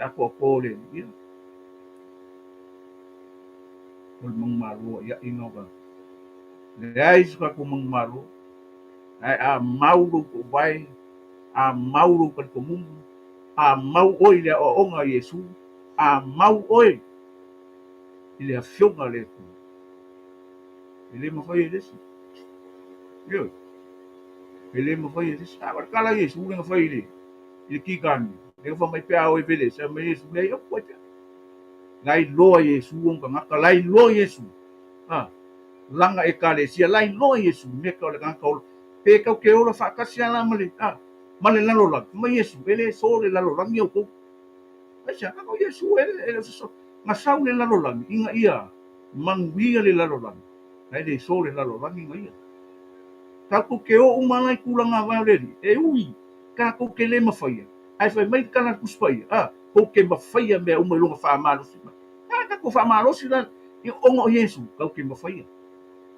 Speaker 5: ako le ia kul mang malo ia ino ka le ai suka ku mang malo ai a mauro ko vai a mauro ka ko mundo a mau oi le o onga Yesu a mau oi ile a fionga le ku ile mo foi desse Yo, ele mo fai ese sa kala Yesu nga fai le ki kan. Le fa mai pea o vele sa mai Yesu le yo pota. Lai lo Yesu nga ngaka lai lo Yesu. Ah, langa e kale sia lai lo Yesu me ka le kan ka pe ka ke o fa ka sia la male. Ah, male la lo la. Mai Yesu ele so le la lo la mi o ko. Asa ka ko Yesu ele so nga sau le la lo la inga ia. Mangwia le la lo la. Lai le so le la lo la inga ia. Kako ke o umalai kulanga vai redi. E ui, kako ke le mawhaia. Ai whai mai kana kuspaia. Ah, ko ke mawhaia mea umai longa whaamalosi. Ah, kako whaamalosi la, i ongo Yesu, kau ke mawhaia.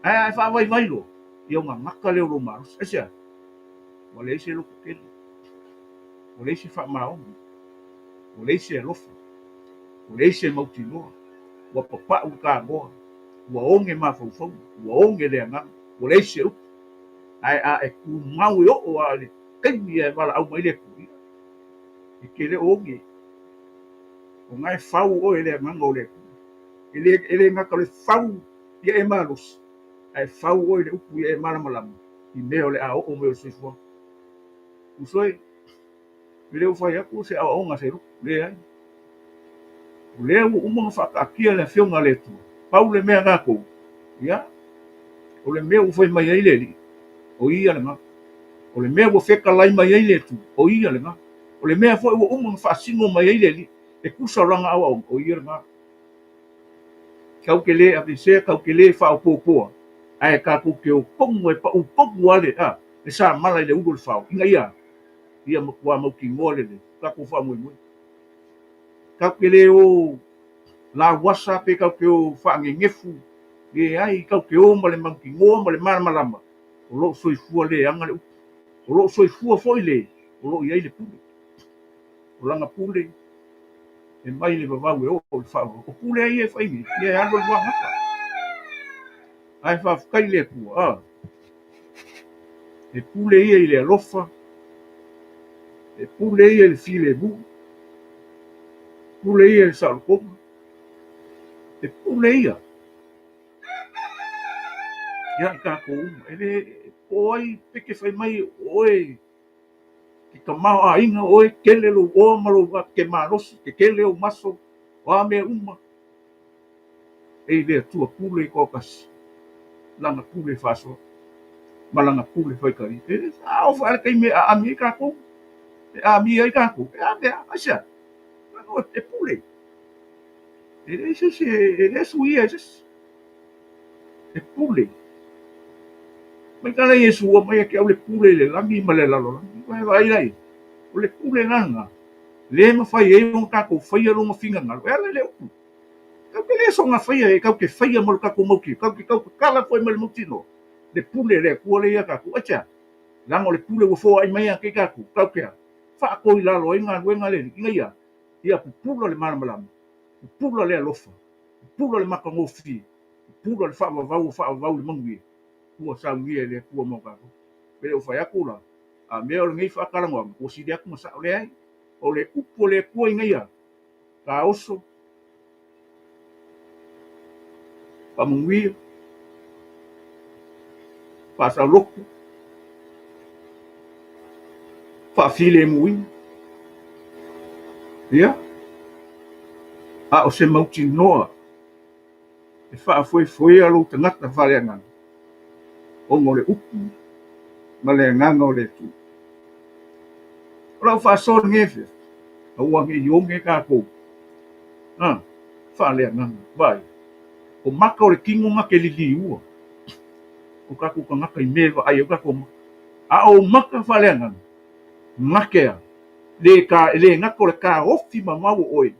Speaker 5: Ai whaawai vailo, i onga maka leo lo maros. Asia, wale ise loko kele. Wale ise whaamaongi. Wale ise alofa. Wale ise mauti loa. Wa papa uka goa. Wa onge mawhauwhau. Wa onge lea nganga. Wale ise uka. Ai a e ku mau yo o ale kemi e wala au mai le ku e kele onge o ngai fau o ele mango le ele nga ka le fau ye e malos ai fau o ele upu ye mala malam I meo le a o meo sifo usoi le o fai aku se a onga se le ai le o mo fa ka kia le fionga le tu pau le mea ngako ya o le meo foi mai ele o ia le nga o le mea ua wheka lai mai ai le tu o ia le nga o le mea foi ua umang whaasingo mai ai le li e kusa ranga au o ia le nga kau ke le apesea kau ke le whao pōpōa ai ka ku ke o kongu e pa u kongu ale a le sa mala i le ugo le whao inga ia makua mau ki ngoa le ka ku wha mui mui kau ke le o la wasa pe kau ke o whaange ngefu e ai kau ke o ma le mau ki ngoa ma le malama o lo soifua le anga le o lo soifua foi le o lo iai le pule o langa pule e mai le vavau e o le whao o pule ai e whaingi e alo le wangaka ai whawhkai le kua e pule ia I le alofa e pule ia le file bu pule ia le salukonga e pule ia ia ka ko ele oi peke fai mai oi ki ka mau a inga oi kele lo o malo ke malos ke kele o maso wa me uma e le tua pule ko kas langa pule faso malanga pule fai kari e a o fa kai me a mi ka ko a mi ai ka ko a me acha no e pule e se sui e pule mai kala Yesu o mai ke ole pule le langi male lalo vai vai lai ole pule nanga le ma fai e un ka ko fai lo ma finga ngal ele le u ka ke le so nga fai e ka ke fai mo ka ko mo ki ka kala foi mal mutino le pule le ko le ya ka ku acha lango le pule wo fo ai mai ke ka ku ka ke fa ko I lalo inga wenga le inga ia pulo le mala malam pulo le lofa pulo le makango fi pulo le fa vau le mangi kua saugia le kua mo ka pele o fai akula a me o ngai fa kala ngam o si dia ku sa le ai o le upo le kua inga ia ka oso pa mungwi pa sa loku fa file mui ia a o se mauti noa e fa foi alo tangata vale anga o le upu ma le nganga o le tu o fa so ngefe o wa nge yonge ka ko fa le nganga vai o maka o le kingo nga ke lili ua o ka ku ngaka I meva ai o ka ko a o maka fa le nganga makea le ngaka o le ka ofi ma mau oi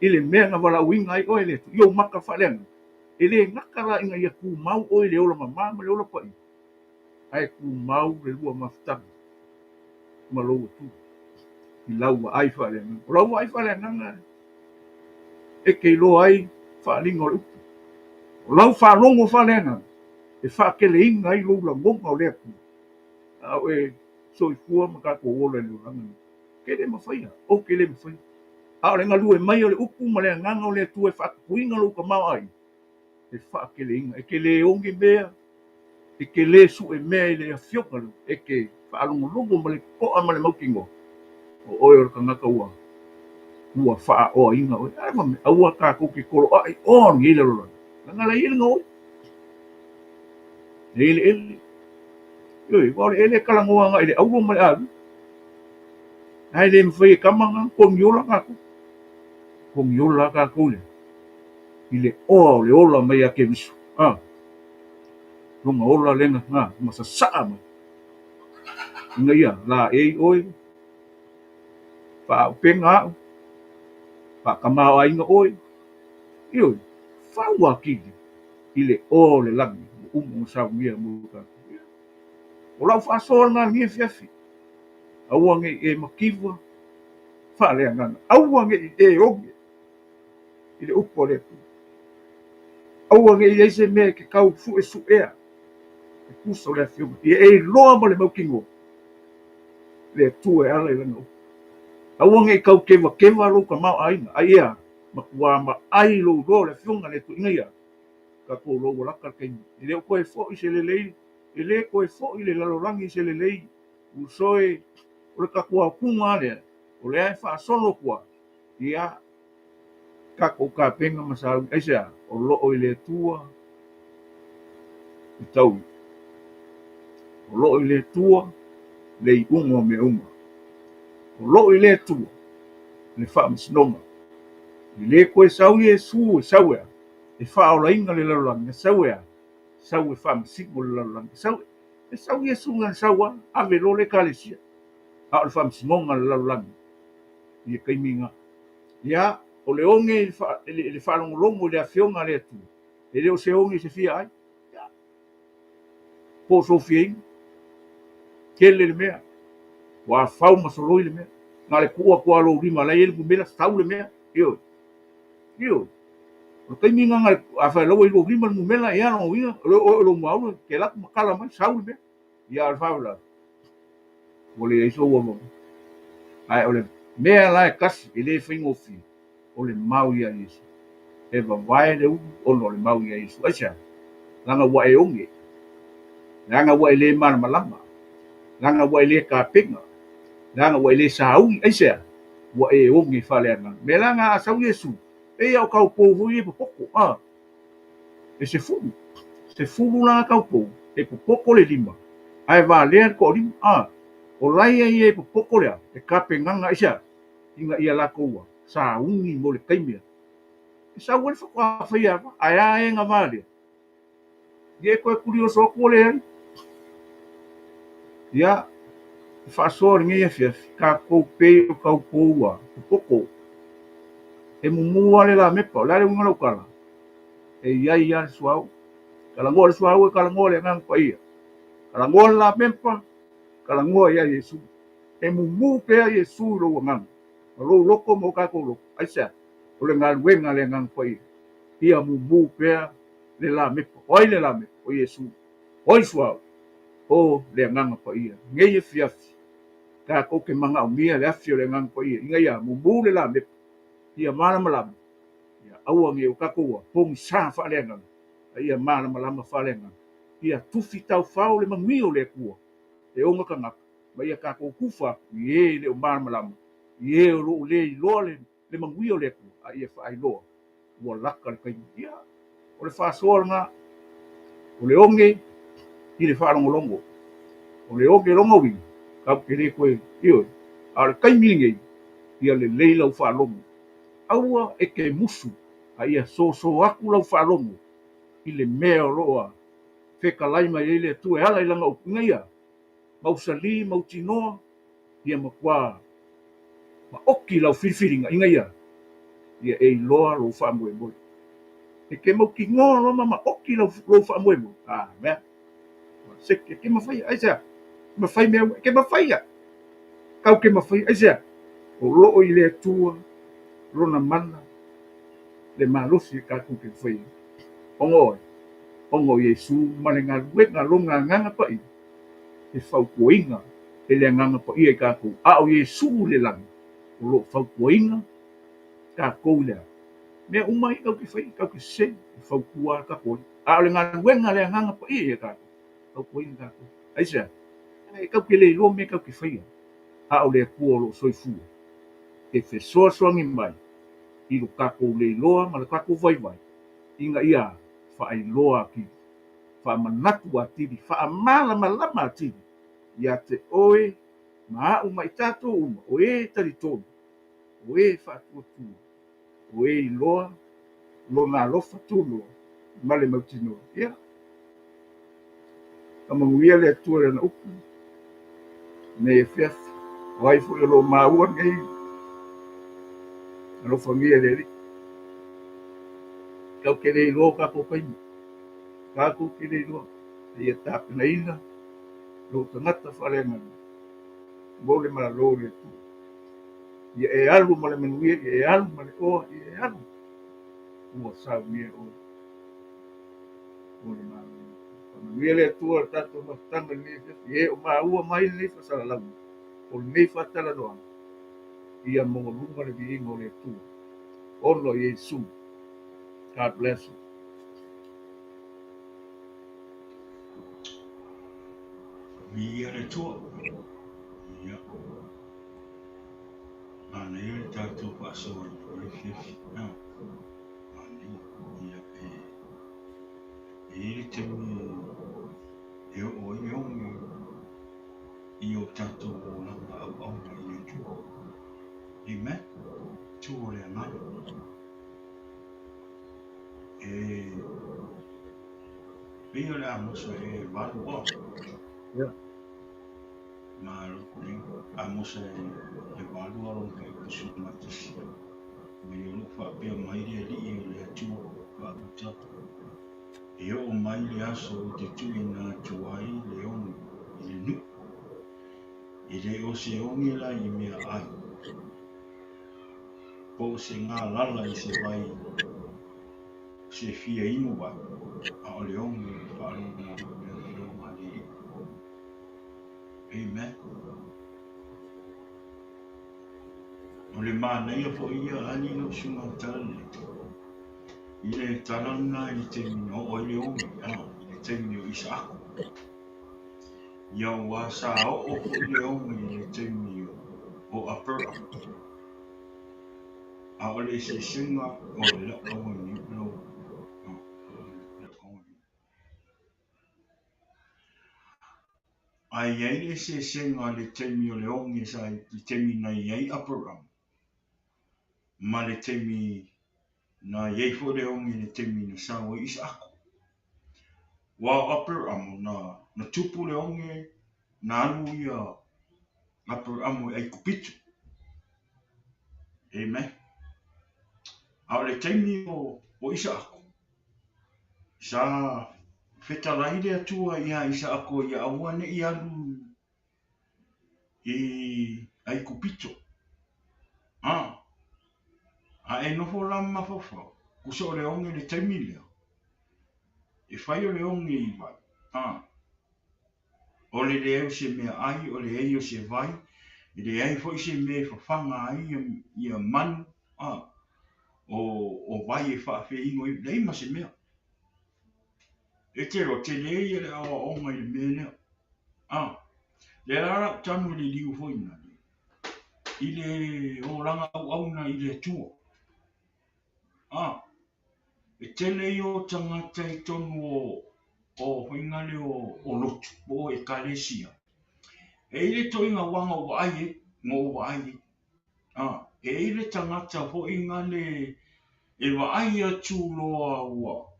Speaker 5: ile mea nga wala winga ai oi le yo maka fa le nganga ele ngaka la inga ia ku mau oi le ola mama le ola pai ai ku mau le lua mafta malo tu I lau ai fa le nganga lau ai fa le nganga e ke lo ai fa lingo le lau fa longo fa le nganga e fa ke le inga ai lo la monga o le ku a e so I fua ma ka ko ola le nganga ke le mafai o ke le mafai a le ngalu e mai o le upu ma le nganga o le tu e fa kuinga lo ka mau ai e fa ke le inga e ke le onge bea e ke le su e mea i le afioka lo, e ke whaalongolongo ma le koa ma le maukingo. O oi o ka ngaka ua wha o inga oi. Ai mame, aua kākou ke koro ai o ngi le rola. Ngala ili ngā oi. Ele ele. Yoi, wale ele kalangoa nga ele aua ma le alu. Ai le mwhai kamanga kongiola kākou. Kongiola kākou le. I le oa o le ola mai a ke misu. Runga ola lenga nga, masa saa mai. Inga ia, la ei oi. Wha upenga au. Wha kamao a inga oi. Ioi, whaua kiki. I le o le langi. Umu sa ngia mu ka. O lau whaasoa ngā ngia fiafi. Aua nge e makiwa. Whalea ngana. Aua nge e onge. I le upo le tu. Aua nge i eise mea ke kau fu e su ea. E kusa o le fiuma. I e loa ma le maukingo. Le tu e ala i langa upo. Aua nge i kau kewa lo ka mau aina. Ai ea. Makua ma ai lo lo le fiunga le tu inga ia. Ka ko lo laka kengi. I leo koe fo i se le lei. I le koe fo i le lalorangi i se le lei. Usoe. O le kakua kunga lea. O le ai wha solo kua. Ia. Kako ka penga masau. Aisea. O loo i le tua. I tau. O loo i le tua. Le i unga me unga. O loo i le tua. Le wha msinonga. I le koe sau Yesu sau ea. E wha o la inga le lalolanga sau ea. Sau e wha msiko le lalolanga sau ea. E sau Yesu ngan sau a. Ave lo le kalesia. A o le wha msinonga le lalolanga. I e kaiminga. Ia. O le onge le wha longolongo le a fionga le atu. E leo se onge se fia ai. Ia. Po so fia inga. Kele le mea. Wa fau masoloi le mea. Nga le kua lo rima lai ele kumela stau le mea. Iyo. Iyo. O kai minga nga a fa lo lo rima le kumela ia no winga. Lo mau ke la makala mai stau le mea. Ia al faula. Ole iso wo. Ai ole mea lai kas ele fingo fi. Ole mau ia Yesu. E va vai le o no le mau ia Yesu. Acha. Langa wa e onge. Langa wa ele man malama. Langa wa ele ka pinga. Langa wa ele saungi. Acha. Wa e onge faleanga. Me langa sau Yesu. E au kau povu e popoko. E se fulu. Se fulu langa kau povu. E popoko le lima. Ai va le ko lima. O lai e popoko le. E ka penganga acha. Inga ia la koua. Saungi mo le kaimia. E sa wale whakua whaia. Ai e nga vale. Ie koe kuri o soko le ai. Ia. Whaasori ngia fiafi. Ka kou pei o kau koua. Popoko. E mumua le la mepa. Lare unga lau kala. E iai ia le suau. Kalangoa le suau e kalangoa le ngang pa ia. Kalangoa le la mepa. Kalangoa ia Yesu. E mumu pea Yesu lo ngang. Lo loko mo ka ko loko. Aisa. O le ngal wenga le ngang pa ia. Ia mumu pea le la mepa. Oi le la mepa. O Yesu. Oi suau. O le ngang pa ia. Ngei e fiafi. Ka ko ke manga o mia le afio le ngang pa ia. Inga ia mumu le la mepa. Ia mana malama. Ia aua nge o kakoa. Pong sa whalenga. Ia mana malama whalenga. Ia tufi tau whao le mangio le kua. E onga ka ngaka. Ma ia kako kufa. Ie le o mana malama. Ie o lo le loa le mangio le kua. A ia whaai loa. Ua laka le kai. Ia. O le whaasoa nga. O le onge. I le whaalongolongo. O le onge longa wingi. Kau kere koe. Ioi. A le kai milingei. Ia le leila u whaalongo. Aua e ke musu a ia so aku lau whaalongo i le mea roa whekalai mai ele tu e ala i langa upunga ia mausali, mautinoa ia makua ma oki lau whiwhiringa inga ia e loa lo whaamue moi e ke mauki ngoa loma ma oki lau whaamue moi mea seke ke mawhai aisa mawhai mea ke mawhai a kau ke mawhai aisa o loo i le tua rona mana le malusi ka kuke foi ongo Yesu malenga wenga longa nganga pa i e fau koinga e le nganga pa i ka ku a o Yesu le lang lo fau koinga ka ko le me umai ka ke foi ka ke se fau kua ka ko a le nganga wenga le nganga pa i ka kau koina tātou. Aisa, kau ke le loa me kau ke whaia. A o le kua lo soifua. Ke whesoa soangi mai. I lo kako le loa ma le kako vai vai. Inga ia whaai loa ki. Wha manatu a tiri. Wha malama lama a tiri. Ia te oe ma au mai tātou uma. O e tari tonu. O e whaatua tua. O e loa. Lo na lofa tūlo. Male mautino. Ia. Kamanguia le atua le na upu. Ne e whiaf. Wai fu e lo maua ngai. Alo familia le ri. Kau kere i loa kako paini. Kako kere i loa. Ia tāpina ina. Lo tangata wharenga. Mole ma lo le tu. Ia e alu ma le manuia. Ia e alu ma le oa. Ia e alu. Ua sau mia o. Mole ma lo. Manuia le atua tato matanga le whiaf. Ia o maa ua mai le whasara lau. O le nei whatala doa. Ia monga lunga le viinga o le atua. Ono Yesu. God bless you.
Speaker 4: Ia le tua. Ia. Ana ia le tātou whaasoa le whiwhi. Ana ia e. E le temi e o i ongi i o tātou o langa au au na i le tua. Amen. Tua le angana. Pia le amosa e walu o.
Speaker 5: Yeah.
Speaker 4: Ma amosa e walu o kai kusu matasi. Me lo fa pia mai le li le atua fa tata. E o mai le aso te tui na tuai le onu i le nu. I le o se ongi la i mea ai. Po se ngā lala i se vai se fia inu wai. A o le ongi whaalunga le longa le. Amen. O le mānei a po ia ani no sunga tale. I le tarana i te mino o le ongi. I le te mino i sa ako. Ia wa sa o le ongi i le te mino o apera. A o le se singa o le laka wani lo. Ai ai le se singa le temi o le ongi sa i temi na iai apera. Ma le temi na iai fo le ongi le temi na sa o isa ako. Wa apera na tupu le ongi na alu ia apera amo ai kupitu. Amen. A le temi o isa ako. Sa whetarai le atua ia isa ako ia awane i alu i ai kupito. A e nofo lama fofo. Kuso le onge le temi lea. E whai o le onge i vai. O le leo se mea ai, o le eio se vai. I le ai fo se mea whawhanga ai ia manu. O vai e whawhi ingo i leima se mea. E te ro te lei e le awa onga i le mea lea. Le rara tanu le liu fo ina. I le oranga au auna i le tua. E tele i o tangata i tonu o hoingale o lotu. O e kalesia. E ile toinga wanga o aie. Ngo o aie. E ile tangata hoingale e wa aia tū loa ua.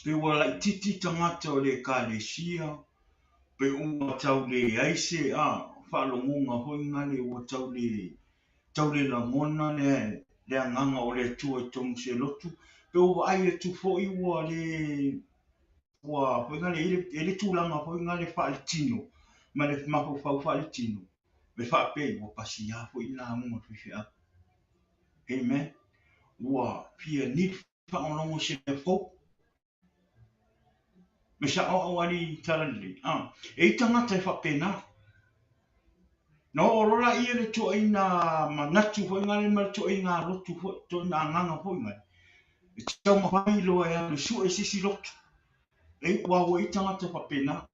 Speaker 4: Pe wala titi tangata o le kalesia. Pe unga tau le aise. Whalongonga hoingale o tau le langona le anganga o le tua i tonu se lotu. Pe o aia tu fo i ua le hoingale e le tūlanga hoingale whaale tino. Ma le maho whau whaale tino. Me whape o pasi a fo i nā munga whiwhia. Amen. Ua pia ni whaonongo se me fo. Me sa o ani tarale. E tangata e whape nā. No orola ia le to ina manatu foi ngale mal to ina lotu to na nganga foi ngai. E tau mai lo e le su e sisi lotu. e ua o i tangata whapena.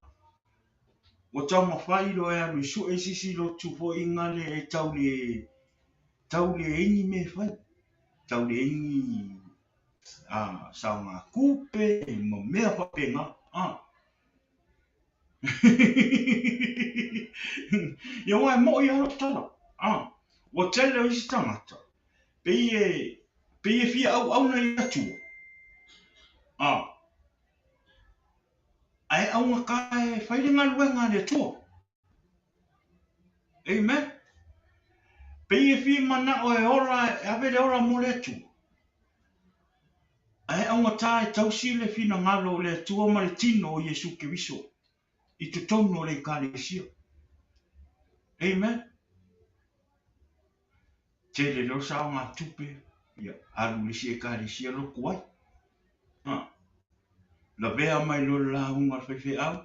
Speaker 4: O tau mawhai lo e anu su e sisi lo tufo inga le e tau le ingi me whai. Tau le ingi sao ngā kupe, ma mea whapena. Ia wai mo i aro tala. O tele o isi tangata. Pei e fia au na i atua. Ai au ngā kai whaile ngā luenga le tua. Amen. Pei e fia mana o e ora, e avele ora mo le tua. Ai au ngā tae tausi le fina ngalo le tua ma le tino o Yesu Kiriso. I te tono le kalesia. Amen. Tele lo sao ngā tupe. Ia, alu le si e kalesia lo kuai. La vea mai lo la unga whewhe au.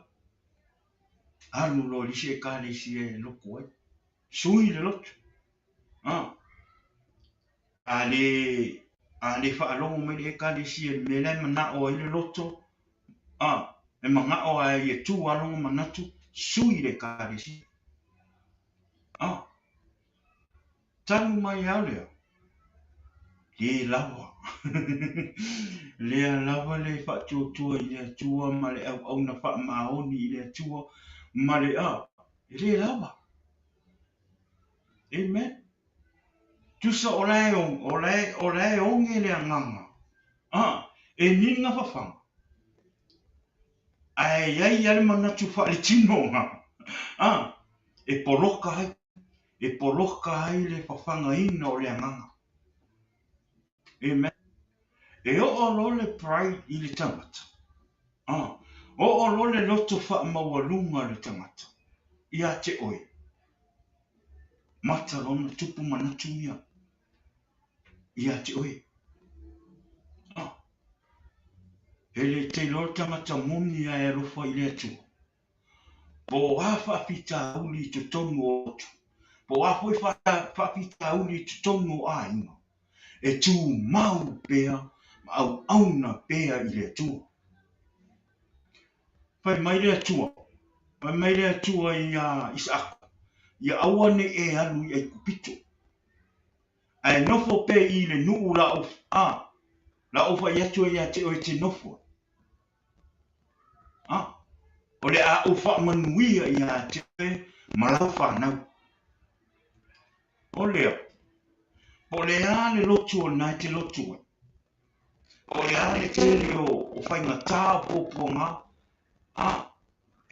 Speaker 4: Alu lo li si e kalesia e lo kuai. Sui le lotu. Ale whaalongo mai e kalesia me le mana o ile loto. E manga o ai e tu alongo manatu. Sui le kalesia. Tanu mai au lea. Le lawa. Lea lawa le whatuotua i le tua ma le au na wha maoni i le tua ma le le lawa. Amen. Tusa o lai onge le anganga. E ninga whawhanga. Ai ale manatu wha le tino nga. E poloka hai. E poloka hai le whawhanga ina o le anganga. Amen. E o lo le pride i le tangata. O lo le loto wha mawalunga le tangata. Ia te oi. Mata lona tupu manatu ia. Ia te oi. Ele te lo tangata moni a e rofa i le atu. Po hafa pita uli te tonu o tu. Po hafa pita uli te tonu o a inga. E tu mau pea, au auna pea i le atua. Pai mai le atua. Pai mai le atua i Isaac. Ia awane e alu i ai kupito. Ai nofo pe i le nuu la of. La ofa i atua i ate o te nofo. O le a ufa manuia i ate malau whanau. O leo. O le a le lotu o nai te lotu. O le a le tele o whainga tā pōponga.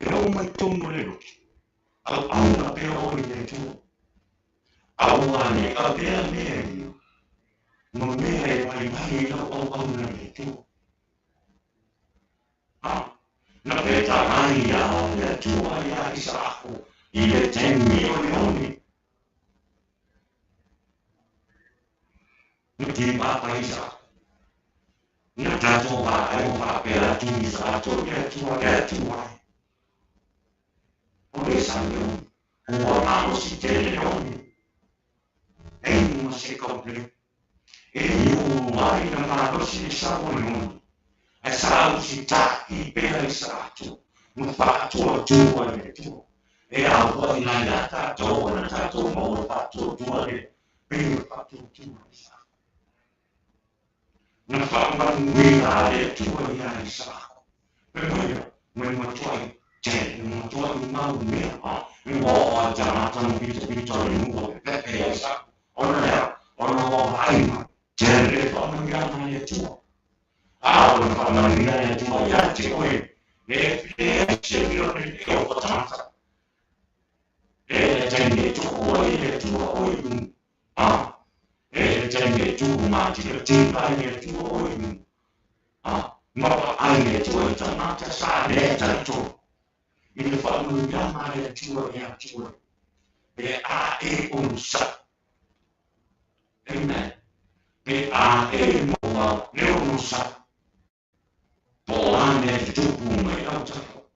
Speaker 4: E o mai tono le lotu. Au auna pea o le tu. Au ane a pea mea iu. No mea e mai au auna le tu. Na peta mai a le tua i a Isaaku. I le temi o le oni. Na ti mapa Isaaku. Na tato wa ai o wa pea tu Isaaku le tua le tua. O le sanyo. Ua mano si tele oni. E uma se komple. E iu mai na mano si sabo oni. E sao si ta i pea Isaaku. No whātua tua le tua. E au hoi nai la tātou na tātou maua whātua tua le. Pea whātua tua Isaaku. Na whaamanu wina le tua i a Isaaku. Pea mai matuai. Te matuai mau mea. Mo a janata no pito le mua pepe a Isaaku. Ona lea. Ona o haima. Te le whaamanu le tua. Ona whaamanu le tua i a te oe. E se miro le o patata. E tenge tuko e tua oimu. E tenge tuko mati le tipa e tua oimu. Mapa ai e tua i tanata sa le tato. I le whamu yama e tua e a tua. E a e unsa. Amen. E a e moa le unsa. Po ane tupu mai au tako.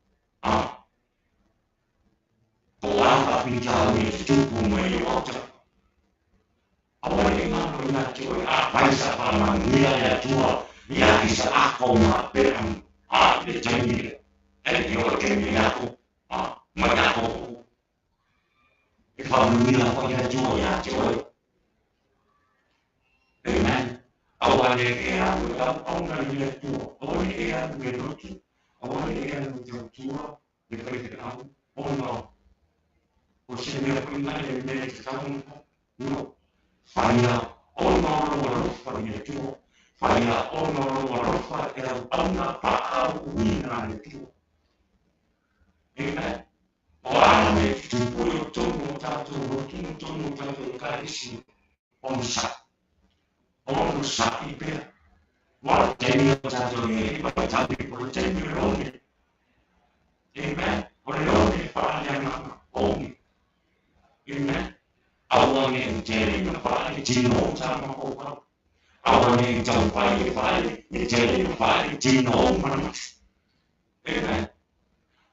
Speaker 4: Po anga pita me tupu mai au tako. Awane ngano ina tua a paisa pa mangia e tua ia isa ako ma pe am
Speaker 6: le tani e yo ke mi na ko ma na ko e fa mi na ko ya jo ya jo amen awale ke ya ona ile tu ona ya me no tu awale ya no tu le ke ka ona o se me ko na le me ka no fanya ona ona fanya tu fanya ona ona fa e ona pa ni na le tu amen Oame tupuyo tomo tato rotuno tomo tato karisi onu sa ipe wa teni tato ye ba tato por teni rone amen rone fa ya na oni amen awane teni na fa tino tama ko awane tau fa ye teni fa tino mana amen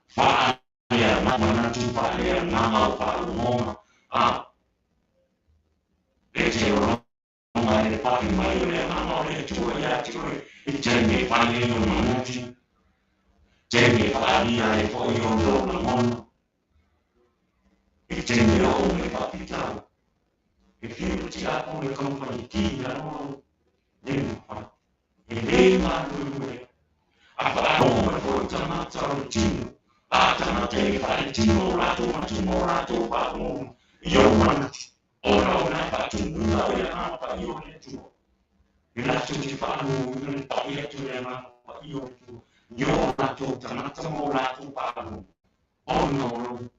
Speaker 6: fa ya mana tu fa ya na fa mo Ece Roma e poi mai le mamole tue ya tue e tenne fai no mamuti tenne fai e poi io lo mamon e tenne o me papita e fino ti ha come compagnia no ne fa e lei ma lui a fa come forza ma tartino a tanate fai tino rato fa io manati ora una faccio una vera pa io ne tu e la ci fanno un paio di ma io la tu tanata mo la tu pa oh no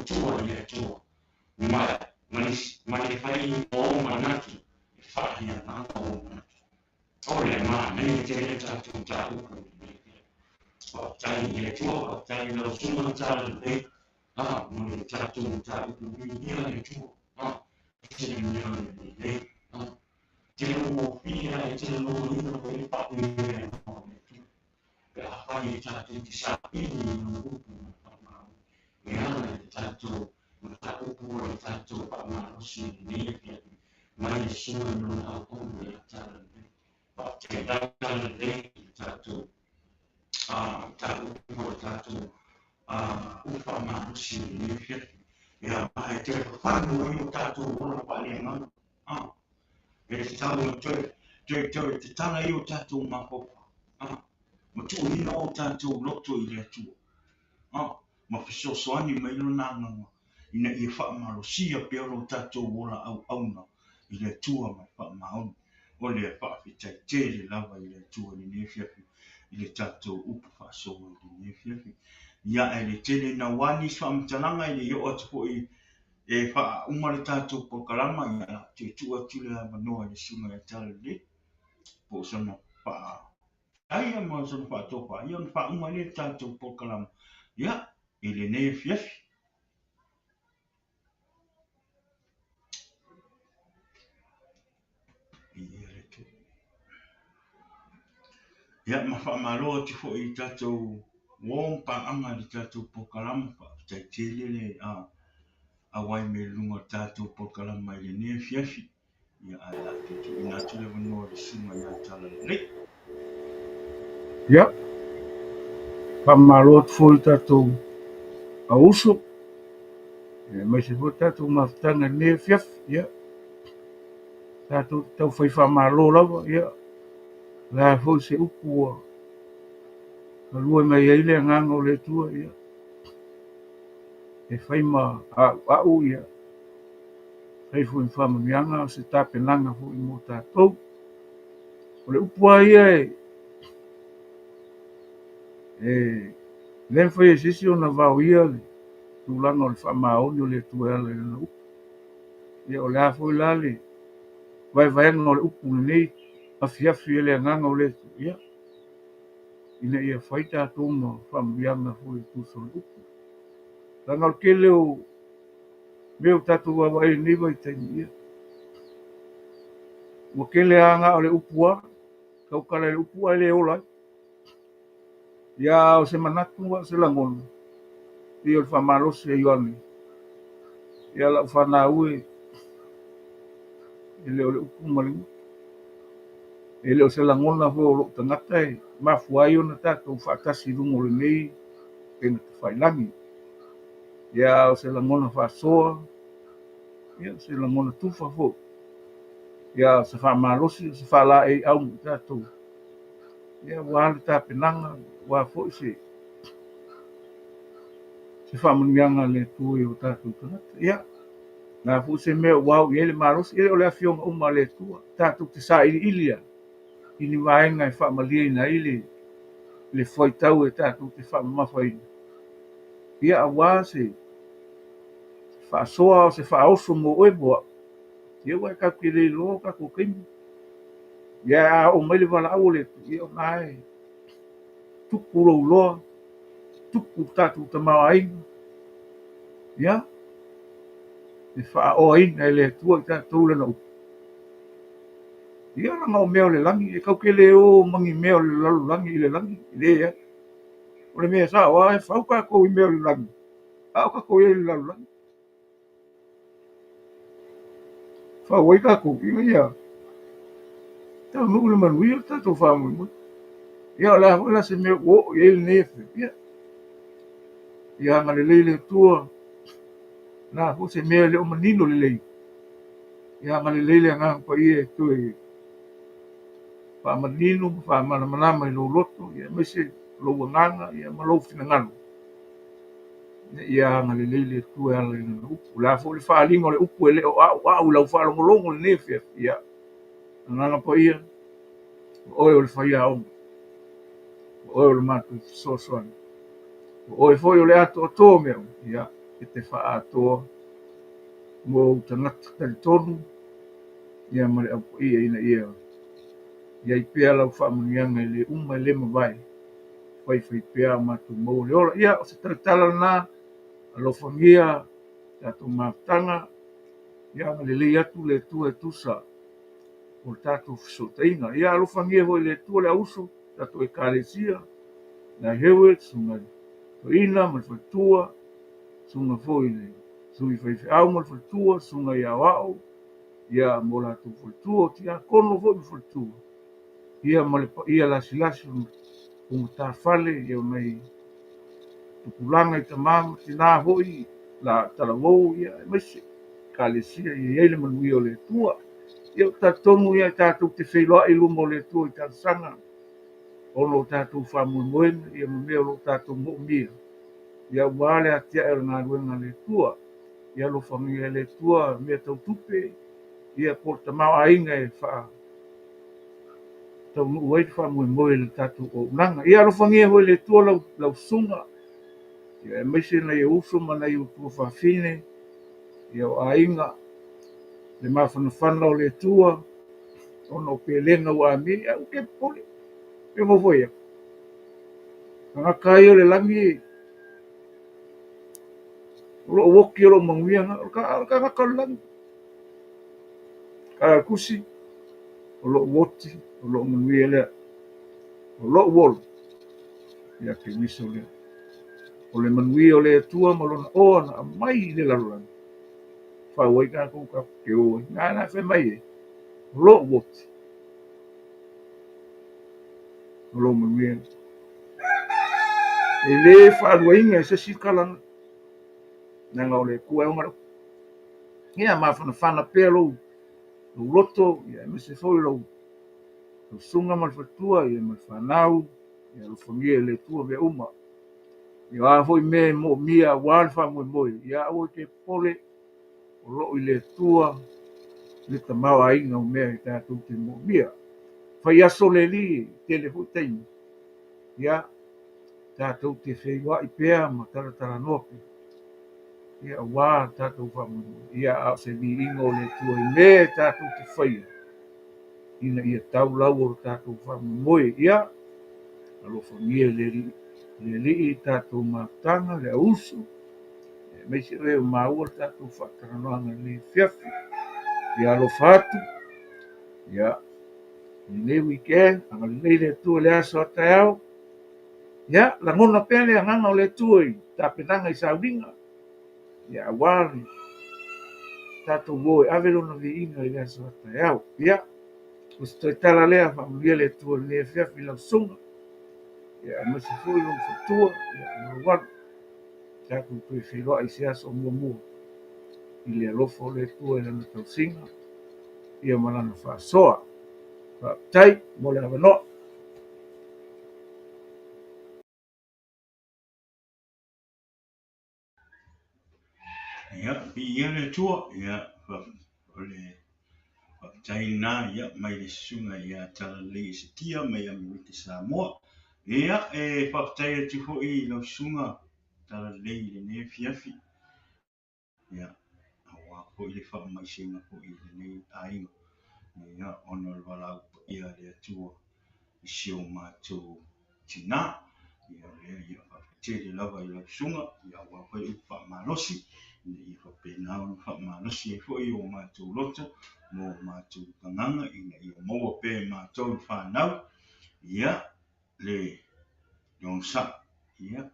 Speaker 6: tu ne tu ma ne fai o manati fai na o le ma ne te ta tu ta o tai ne tu o tai lo su non ta le non ta tu ta io ne tu Tino fia e tino no per papi per fare tanto di sapini non ma e hanno tanto pure tanto ma si ne ma nessuno non ha come tanto che tanto tanto tanto ufa ma si ne ya mai te fanno io tanto una palena e stavo te tala io tanto ma popa ma tu ni no tanto lotto ile tu ma fiso soani mai no nanga ina ia fa ma lo sia pero tanto wala au na ile tu ma fa ma o le fa fita te lava ile tu ni ne fia ile tanto upa fa so ni ne fia ya ele tele na wani fa mtananga ile yo atpo e fa umare tātou po kalama ia te tua tule a manoa le sunga e tala le po sana pa ai ma sana pa topa ia fa umare tātou po kalama ia ele ne fiafi ia ma fa malo te fo i tātou wong pa anga le tātou po kalama fa te tele le awai me lunga tātou po kalama ile ne fiafi ia ala te tu ina tule manoa le sunga ia tala le
Speaker 5: Ya, pamalot foi tatou a uso. Mas se for tatou maftanga ne fiaf, ya. Tatou tau fai famalo lava, ya. La foi se upu a lua mai ele nganga o le tua, ya. E fai ma a u, ya. Fai foi fama mianga se tape langa foi mo tatou. O le upu a ia len fai e sisi o na vau ia le. Tulanga o le whamaoni o le tuela le upu. Ia o le a foi la le. Vai o le upu nei. A fiafi e le nganga o le tu. Ia. Ina ia fai tātou ma whamianga foi kuso le upu. Langa o kele o meu tātou wawa e niwa i taini ia. Mo kele anga o le upu a. Kau kala le upu a le ola. Ia o se manatu wa se langona. Ia o whamarose e ione. Ia la whanau e le o le upu malingu. e leo se lagona fo o lo'o tagata e mafuai ona tatou fa'atasi luga o lenei pena tafailagi ia o se lagona fa'asoa ia se lagona tufa fo'i ia se fa'amalosi o se fa'ala'ei'au ma tatou ia ua le tapenaga ua fo'i se fa'amaliaga le tue o tatou tagata ia na fu se mea ua i ele malosi ele o le afioga uma le tua tatou te sa'ili'ili a ini vaega e fa'amalia ai le faitau e tatou te fa'amamafaina ia auā se fa'asoa o se fa'aoso mo oe moa ia ua e kaku i le iloa kakuakaimi ia a'o mai le vala'au o le ia ona e tupu lou loa tupu tatou tamaoaiga ia e fa'aoaina e le atua i tatou lana upu ia laga o mea o le lagi e kauke lē o magi mea o le lalolagi i le lagi i lē ai o le mea sa o a e fau kakou i mea o le lagi a'o kakou ai le lalolagi fau ai kakou iga ia taunu'u le manuia o tatou fa'amoemoe ia o le a fo'i la se mea ua o'o i ai lenei afepia ia agalelei le atua na fo'i se mea le o manino lelei ia agalelei le agaga paia e toe fa'amanino ma fa'amalamalama i lou loto ia maise lou agaga ia ma lou finagalo ia agalelei le atua e ala i lana upu la fo'i le fa'aliga o le upu e le o a'ua'u i lau fa'alogologo lenei feafia agaga paia oe o le faiaoga oe o le matou fesoasoani oe fo'i o le ato'ato mea ia e te fa'atoa mo ou tagata talitonu ia ma le ʻaupaʻia ina ia iai pea lau fa'amaliaga i le uma i le mavae faifai pea o matou mau o le ola ia o se talatala lanā alofagia tatou mafutaga ia agalelei atu le atua e tusa o le tatou fesootaʻiga ia alofagia hoi le atua le auso tatou ekalesia na hewe suga toʻina ma le faletua suga fo'i le sui faifeʻau ma le faletua suga i aoa'o ia mo latou faletua o tiakono fo'i ma faletua ia ma le paia lasilasi o matafale ia mai tupulaga i tamā ma tinā fo'i la talavou ia e maise kalesia ia iai le manuia o le atua ia o tatonu ia tatou te feiloa'i luma o le atua i talosaga ono o tatou fa'amoemoega ia ma mea o loo tatou mo'omia ia ua le atia'i o le galuega le atua ia alofagia le atua mea tautupe ia po le tamaoaiga e taunu'u ai fa'amoemoe le tatou o'unaga ia alofagia hoi le atua lausuga ia e maise nai e uso ma nai utua fa'afine ia o aiga le mafanafana o le atua ona o pelega ua amini au ke pole e mofoi aku agaka ai o le lagi o lo'o oki o lo'o maguiaga o le kagaka o le lagi kagakusi o lo'o oti o lo'o manuia lea o lo'o olo ia ke misa o le manuia o le atua ma lona oa na amai i le lalolagi fa'au ai kakou ke o ai na fe mai e o lo'o oti o lo'o manuia e lē fa'aluaiga e sesi kalaga naga o le kuaeoga lau ia mafanafana pea lou loto ia e mase foi lou suga ma le faletua ia ma le fanau ia alofagia i le atua mea uma ia a foi me mo'omia auā le fa'amoemoe ia ua ke pole o lo'o i le atua le tamaoaiga o mea i tatou te mo'omia fai aso lelī tele fo'i taimi ia tatou te feiloa'i pea ma talatalanoa pea ia auā tatou fa'amoemoe ia a o se li'iga o le atua i lē tatou te faia ina ia taulau o le tatou fa'amoemoe ia alofagia le li'i tatou mafutaga le auso e maise oe o māua le tatou fa'atalanoaga le fiafi ia alofa atu ia lenei weekend agalelei le atua le aso ataeao ia lagona pea le agaga o le atua i tapenaga i sauliga ia auā le tatou ua e ave lona li'iga i le aso ataeao ia o se toi tala lea whaamulia le tua le whiawhi lau sunga. Ia masi fui long fatua, ia maruanu. Kia ku tui whiroa i se aso mua mua. I le alofo le tua i lana tausinga. Ia malana whaasoa. Whaaptai, mo le awanoa.
Speaker 4: Ia, pi ia le tua, ia, o le tai na ia mai le sunga ia tala le se tia mai Amerika Samoa. Ia whaktai atu fo'i lau sunga tala le ne fiafi. Ia awa fo'i le whaamai senga fo'i le ne ainga. Ia ono le walau ia le atua i sio mātou tina. Ia ia whaktai le lava i lau sunga. Ia awa fo'i le whaamalosi. Ia whapena o whaamalosi e fo'i o mātou loto. Mo mātou kanganga ina ia maua pē mātou whanau. Ia le yonsa. Ia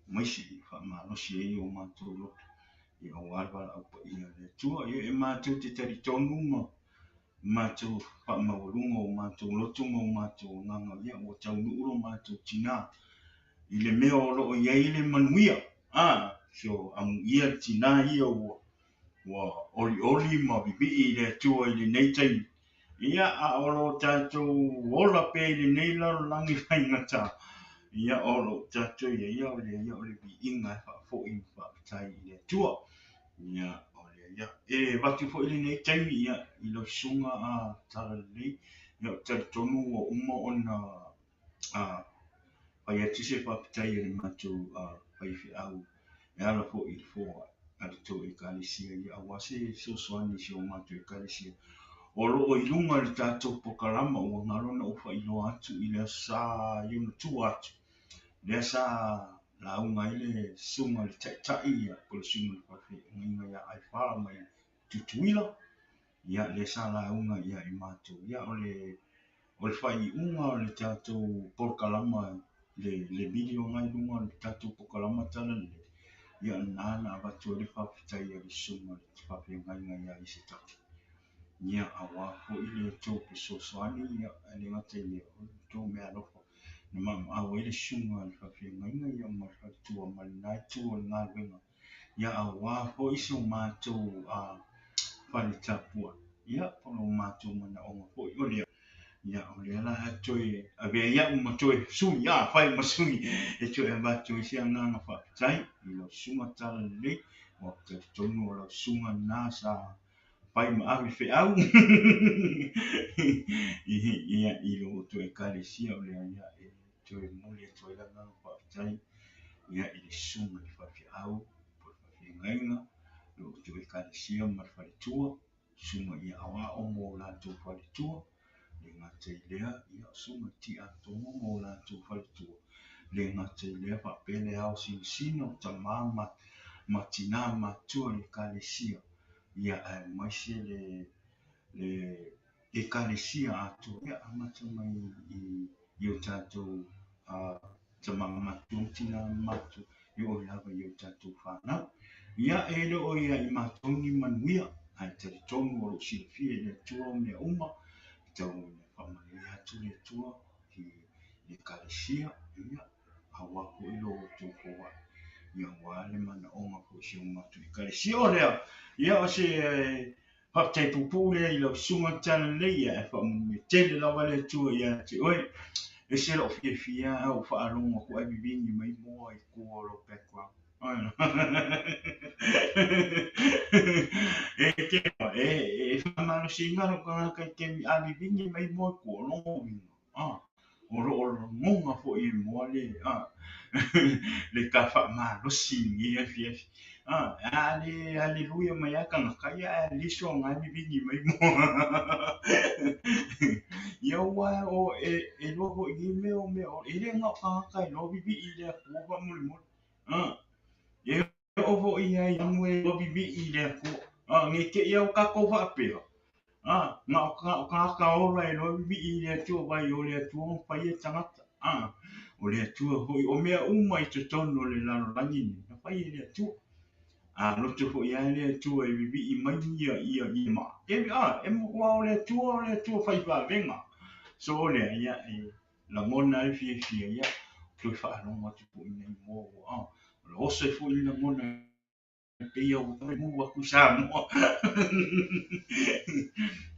Speaker 4: maisi i whaamalosi e o mātou loto. Ia wala au pa ia le tua. Ia e mātou te tari tonu ma mātou whaamawalunga o mātou loto mo mātou nganga. Ia o tau nuuro mātou tina. I le mea o loo ia i le manuia. So amu ia tina ia o wa oli ma bibi i le tua i le nei tai. Ia a olo tātou ola pē i le nei laro langi whai ngata. Ia olo tātou ia o le bi inga whafo i whaapitai i le tua. Ia o le ia. E watu fo i le nei tai ia i lo sunga a tala le. Ia o tala tonu o uma o na whai atise whaapitai i le mātou whai whi au. E ala fo i le fōa. Ala tō e kālesia ia awase so soani si o mātou e kālesia. O loo i lunga le tātou pokalama o ngarona o wha ilo atu i lea sā iuna tu atu. Lea sā launga i le sunga le tai ia po le sunga le whawhi ngainga ia ai whala mai tutuila. Ia lea sā launga ia i mātou. Ia o le whai unga o le tātou pokalama le video ngai lunga le tātou pokalama tala le. Ia nana abatu le whawhitai a le sunga le whawhi ngainga ia i se tatu. Ia awa fo i le tō pe sosoani ia le ngata i le tō mea lofo. Na mama awa i le sunga le whawhi ngainga ia marwhai tua marinai tua le ngā wenga. Ia awa fo i so mātou whare tāpua. Ia pono mātou mana onga fo i olea. Ia olea la hatoi a vea ia umatoi sui ia whai masui e toi a mātou i sia nganga whaapitai i lau sunga tala le o te tonu o lau sunga nasa pai ma avi fe au ia i lo to e kalesia o le ia e to e muli e to e langa pa tai ia i le sunga i fa fi au po fi ngainga lo to e kalesia ma fa tua sunga ia awa o mo la to fa tua le ngata i lea ia sunga ti a to mo la to fa tua le ngata i lea fa pele au sino ta mama matina ma tua le kalesia ia mai se le kalesia atu ia amata mai i o tātou ta mamatu tina matu i o lava i o tātou whanau. Ia e leo ia i mātoni manuia ai te tonu o si fie le tua o mea uma tau le whamari atu le tua ki le kalesia ia hawa ko i lo tō koa. Ia wale mana onga ko si o matu i kalesia o lea. Ia o se whaptai pupu lea i lau sunga tana leia e whamu me tele lawa le tua ia te oi. E se lo fie fia au whaaronga ko e bibingi mai moa i kua lo background. E whamano si ngaro ka kemi a bibingi mai moa i kua longo winga. O monga fo i moa le le ka whamano si ngia fia. Aleluia mai aka ngakaya liso ngai bibingi mai moa. Ia wa o e logo i meo e le ngaka lo bibi i le kuwa muli muli. E o vo i ai amwe lo bibi i le kuwa. Nge ke ia o kako whapea. Nga ka ora e lo bibi i le tua vai o le tua whai e tangata. O le tua hoi o mea uma i te tono le laro langini. Na whai e le tua. no te fo ia le tu e vivi I mai ia ma e mo wa le tu fai fa venga so le ia e la mona e fia ia tu fa no mo tu ina mo lo se fu ina mona pe ia o mo wa ku sa mo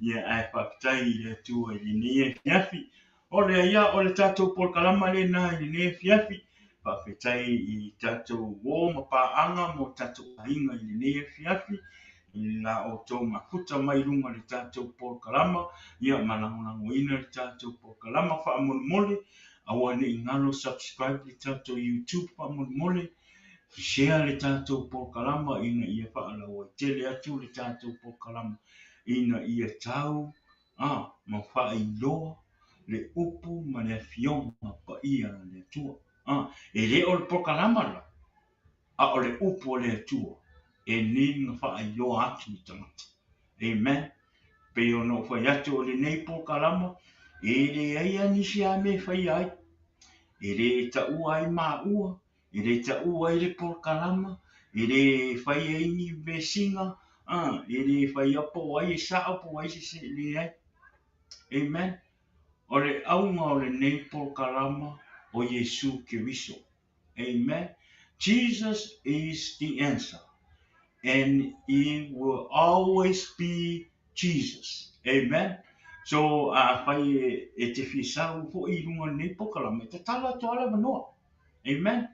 Speaker 4: ia ai fa tai le tu e ni e fiafi o le ia o le tatou polokalama lenā I lenei fiafi faafetai I tatou ō ma pā'aga mo tatou aiga I lenei fiafi I la outou mafuta mai luga le tatou polokalama ia ma lagolagoina le tatou polokalama fa'amolemole aua ne'i galo subscribe le tatou YouTube fa'amolemole share le tatou polokalama ina ia fa'alaua I tele atu le tatou polokalama ina ia tau ma fa'ailoa le upu ma le afioga paia le atua e lē o le polokalama la a o le upu o le atua e niga fa'ailoa atu I tagata amen pei ona o fai atu o lenei polokalama e leai anisi a me faia ai e lē ta'ua ai ma'ua e lē ta'ua ai le polokalama e lē fai ai ni vesiga e lē fai apo ai e sa'apo ai se leai amen o le auga o lenei polokalama o Iesu Keriso. Amen. Jesus is the answer. And He will always be Jesus. Amen. So, fai e te fisau fo I lunga nei polokalama te tala to ala manoa. Amen.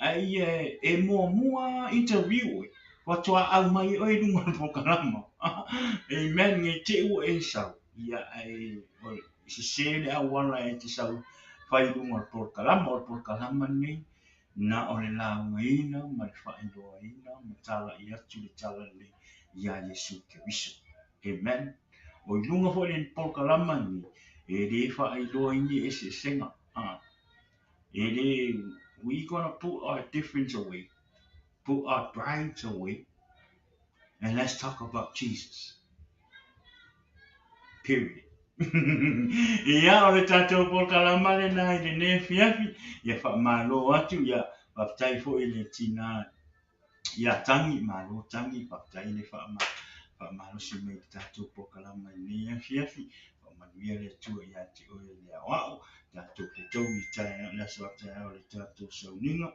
Speaker 4: Ai e mua interview watoa au mai o I lunga nei polokalama. Amen. Nge te ua e sau. Ia ai se le awala e te sau fai lunga o polokalama nei na o le laugaina ma le fa'ailoaina ma tala'i atu le tala le ia Iesu Keriso. Amen. O I lunga fo'i le polokalama ni e lē fa'ailoaina e se'esega e lē we gonna put our difference away, put our prides away, and let's talk about Jesus. Period. Ia o le tatou polokalama lenā I lenei fiafi ia fa'amālō atu ia fa'afetai fo'i le tinā ia tangi mālō tangi fa'afetai le fa'amalosi mai le tatou polokalama I lenei fiafi fa'amanuia le atua ia te oe le a'oa'o tatou fetou I taeao le aso taeao le tatou sauniga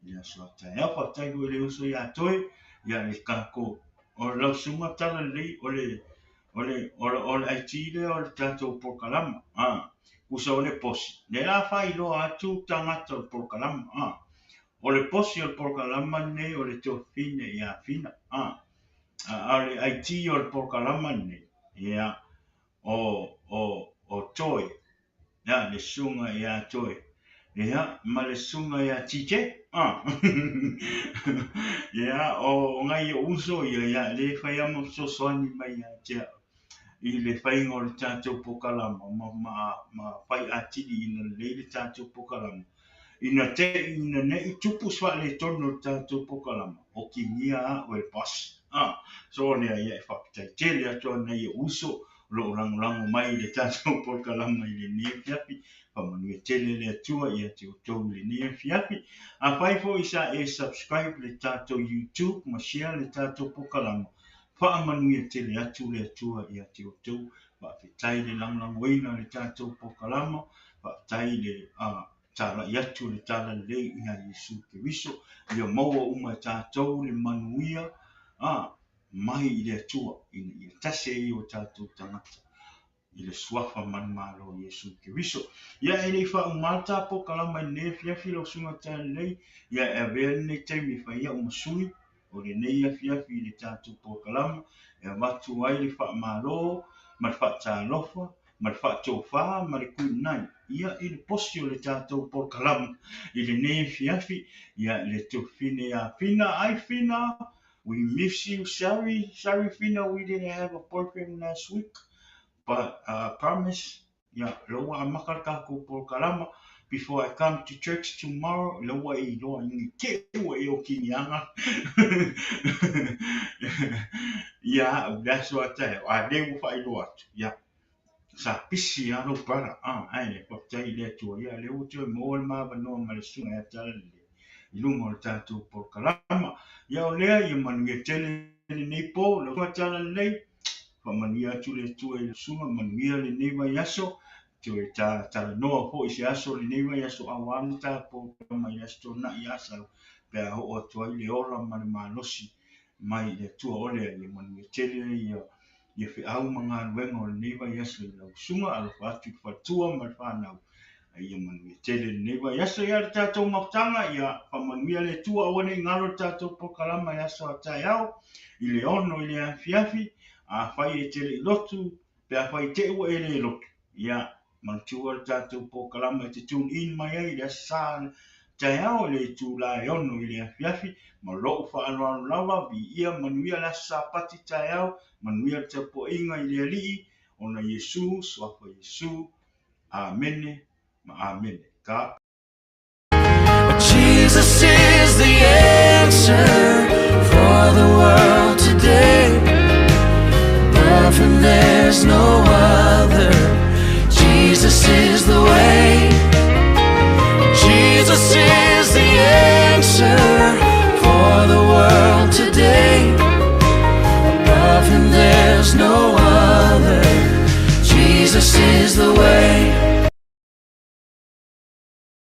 Speaker 4: le aso taeao fa'afetai fo'i le uso iā toe ia le kako o le lausuga tala lelei o le aiti lea o le tatou polokalama usa o le posi le la fa'ailoa atu tagata o le polokalama o le posi o le polokalama nei o le teofine ia fina a le aiti o le polokalama nei ia o toe ia le sunga ia toe ia ma le sunga ia TJ ia o ngai o uso ia le fai amo sosoani mai ia tia I le whainga o le tātou pokalama ma whai atiri ina le tātou pokalama. Ina ne I tupu swa le tono le tātou pokalama. O ki ngia o e pas. So nea ia e whapitai tele atua nei e uso lo rango mai le tātou pokalama I le nia fiapi. Whamanu e tele le atua I te o tau le nia fiapi. A whai fo isa e subscribe le tātou YouTube ma share le tātou pokalama. Whaamanuia tele atu le atua I te o tau, whaafetai le langoina le tātou pokalama, whaafetai le tala I atu le tala le ia Iesu Keriso, ia maua uma tātou le manuia, mai I le atua, ia tase I o tātou tangata, I le suafa manmalo Iesu Keriso. Ia e le whaumata pokalama I ne fiafi lau sunga tala le, ia e vea ne teimi whaia o masui, o le nei afiafi le tātou polokalama e watu ai le whaamalo ma le whaatalofa ma le whaatofā ma le kuinai ia I le posi o le tātou polokalama I le nei afiafi ia le teofine a Fina ai Fina we miss you sorry Fina we didn't have a boyfriend last week but promise ia loa amaka kako polokalama before I come to church tomorrow, loa I loa ingi ke ua e o kinianga. Yeah, that's what I le ufa I loa atu. Yeah. Sa pisi alo para. Ai le papai le atua. Yeah, le uto mo le mava no ma le sunga e tala le. I lunga o le tātou porokalama. Ia o lea, ia manuia tele nei po, le kuatala nei, whamanuia atu le tua i le sunga, manuia le nei vai aso, te o tala noa po i se aso le nei vai aso awana tā porokalama i aso tōna i asal, pea ho o atua i le ora ma le malosi, mai le tua ole ia manuia tele ia whi au mga luenga o le nei vai aso i lau sunga, alo whatu ki whatua ma le whanau. Ia manuia tele le nei vai aso ia le tātou mautanga, ia whamanuia le tua awane i ngaro tātou porokalama i aso a tai au, i le ono i le afiafi, a whai e tele i lotu, pe a whai te ua e le lotu. Ia, manutua le tātou porokalama i te tune in mai ai, le asa tai au le tu la e ono i le afiafi, ma loo whaanoano lawa, vi ia manuia le asa pati tai au, manuia le te po inga i le alii, ona Yesu, swafa Yesu, amene, ma amene. Ka
Speaker 3: Jesus is the answer for the world today. Above him there's no other. Jesus is the way. Jesus is the answer for the world today. Above him there's no other. Jesus is the way.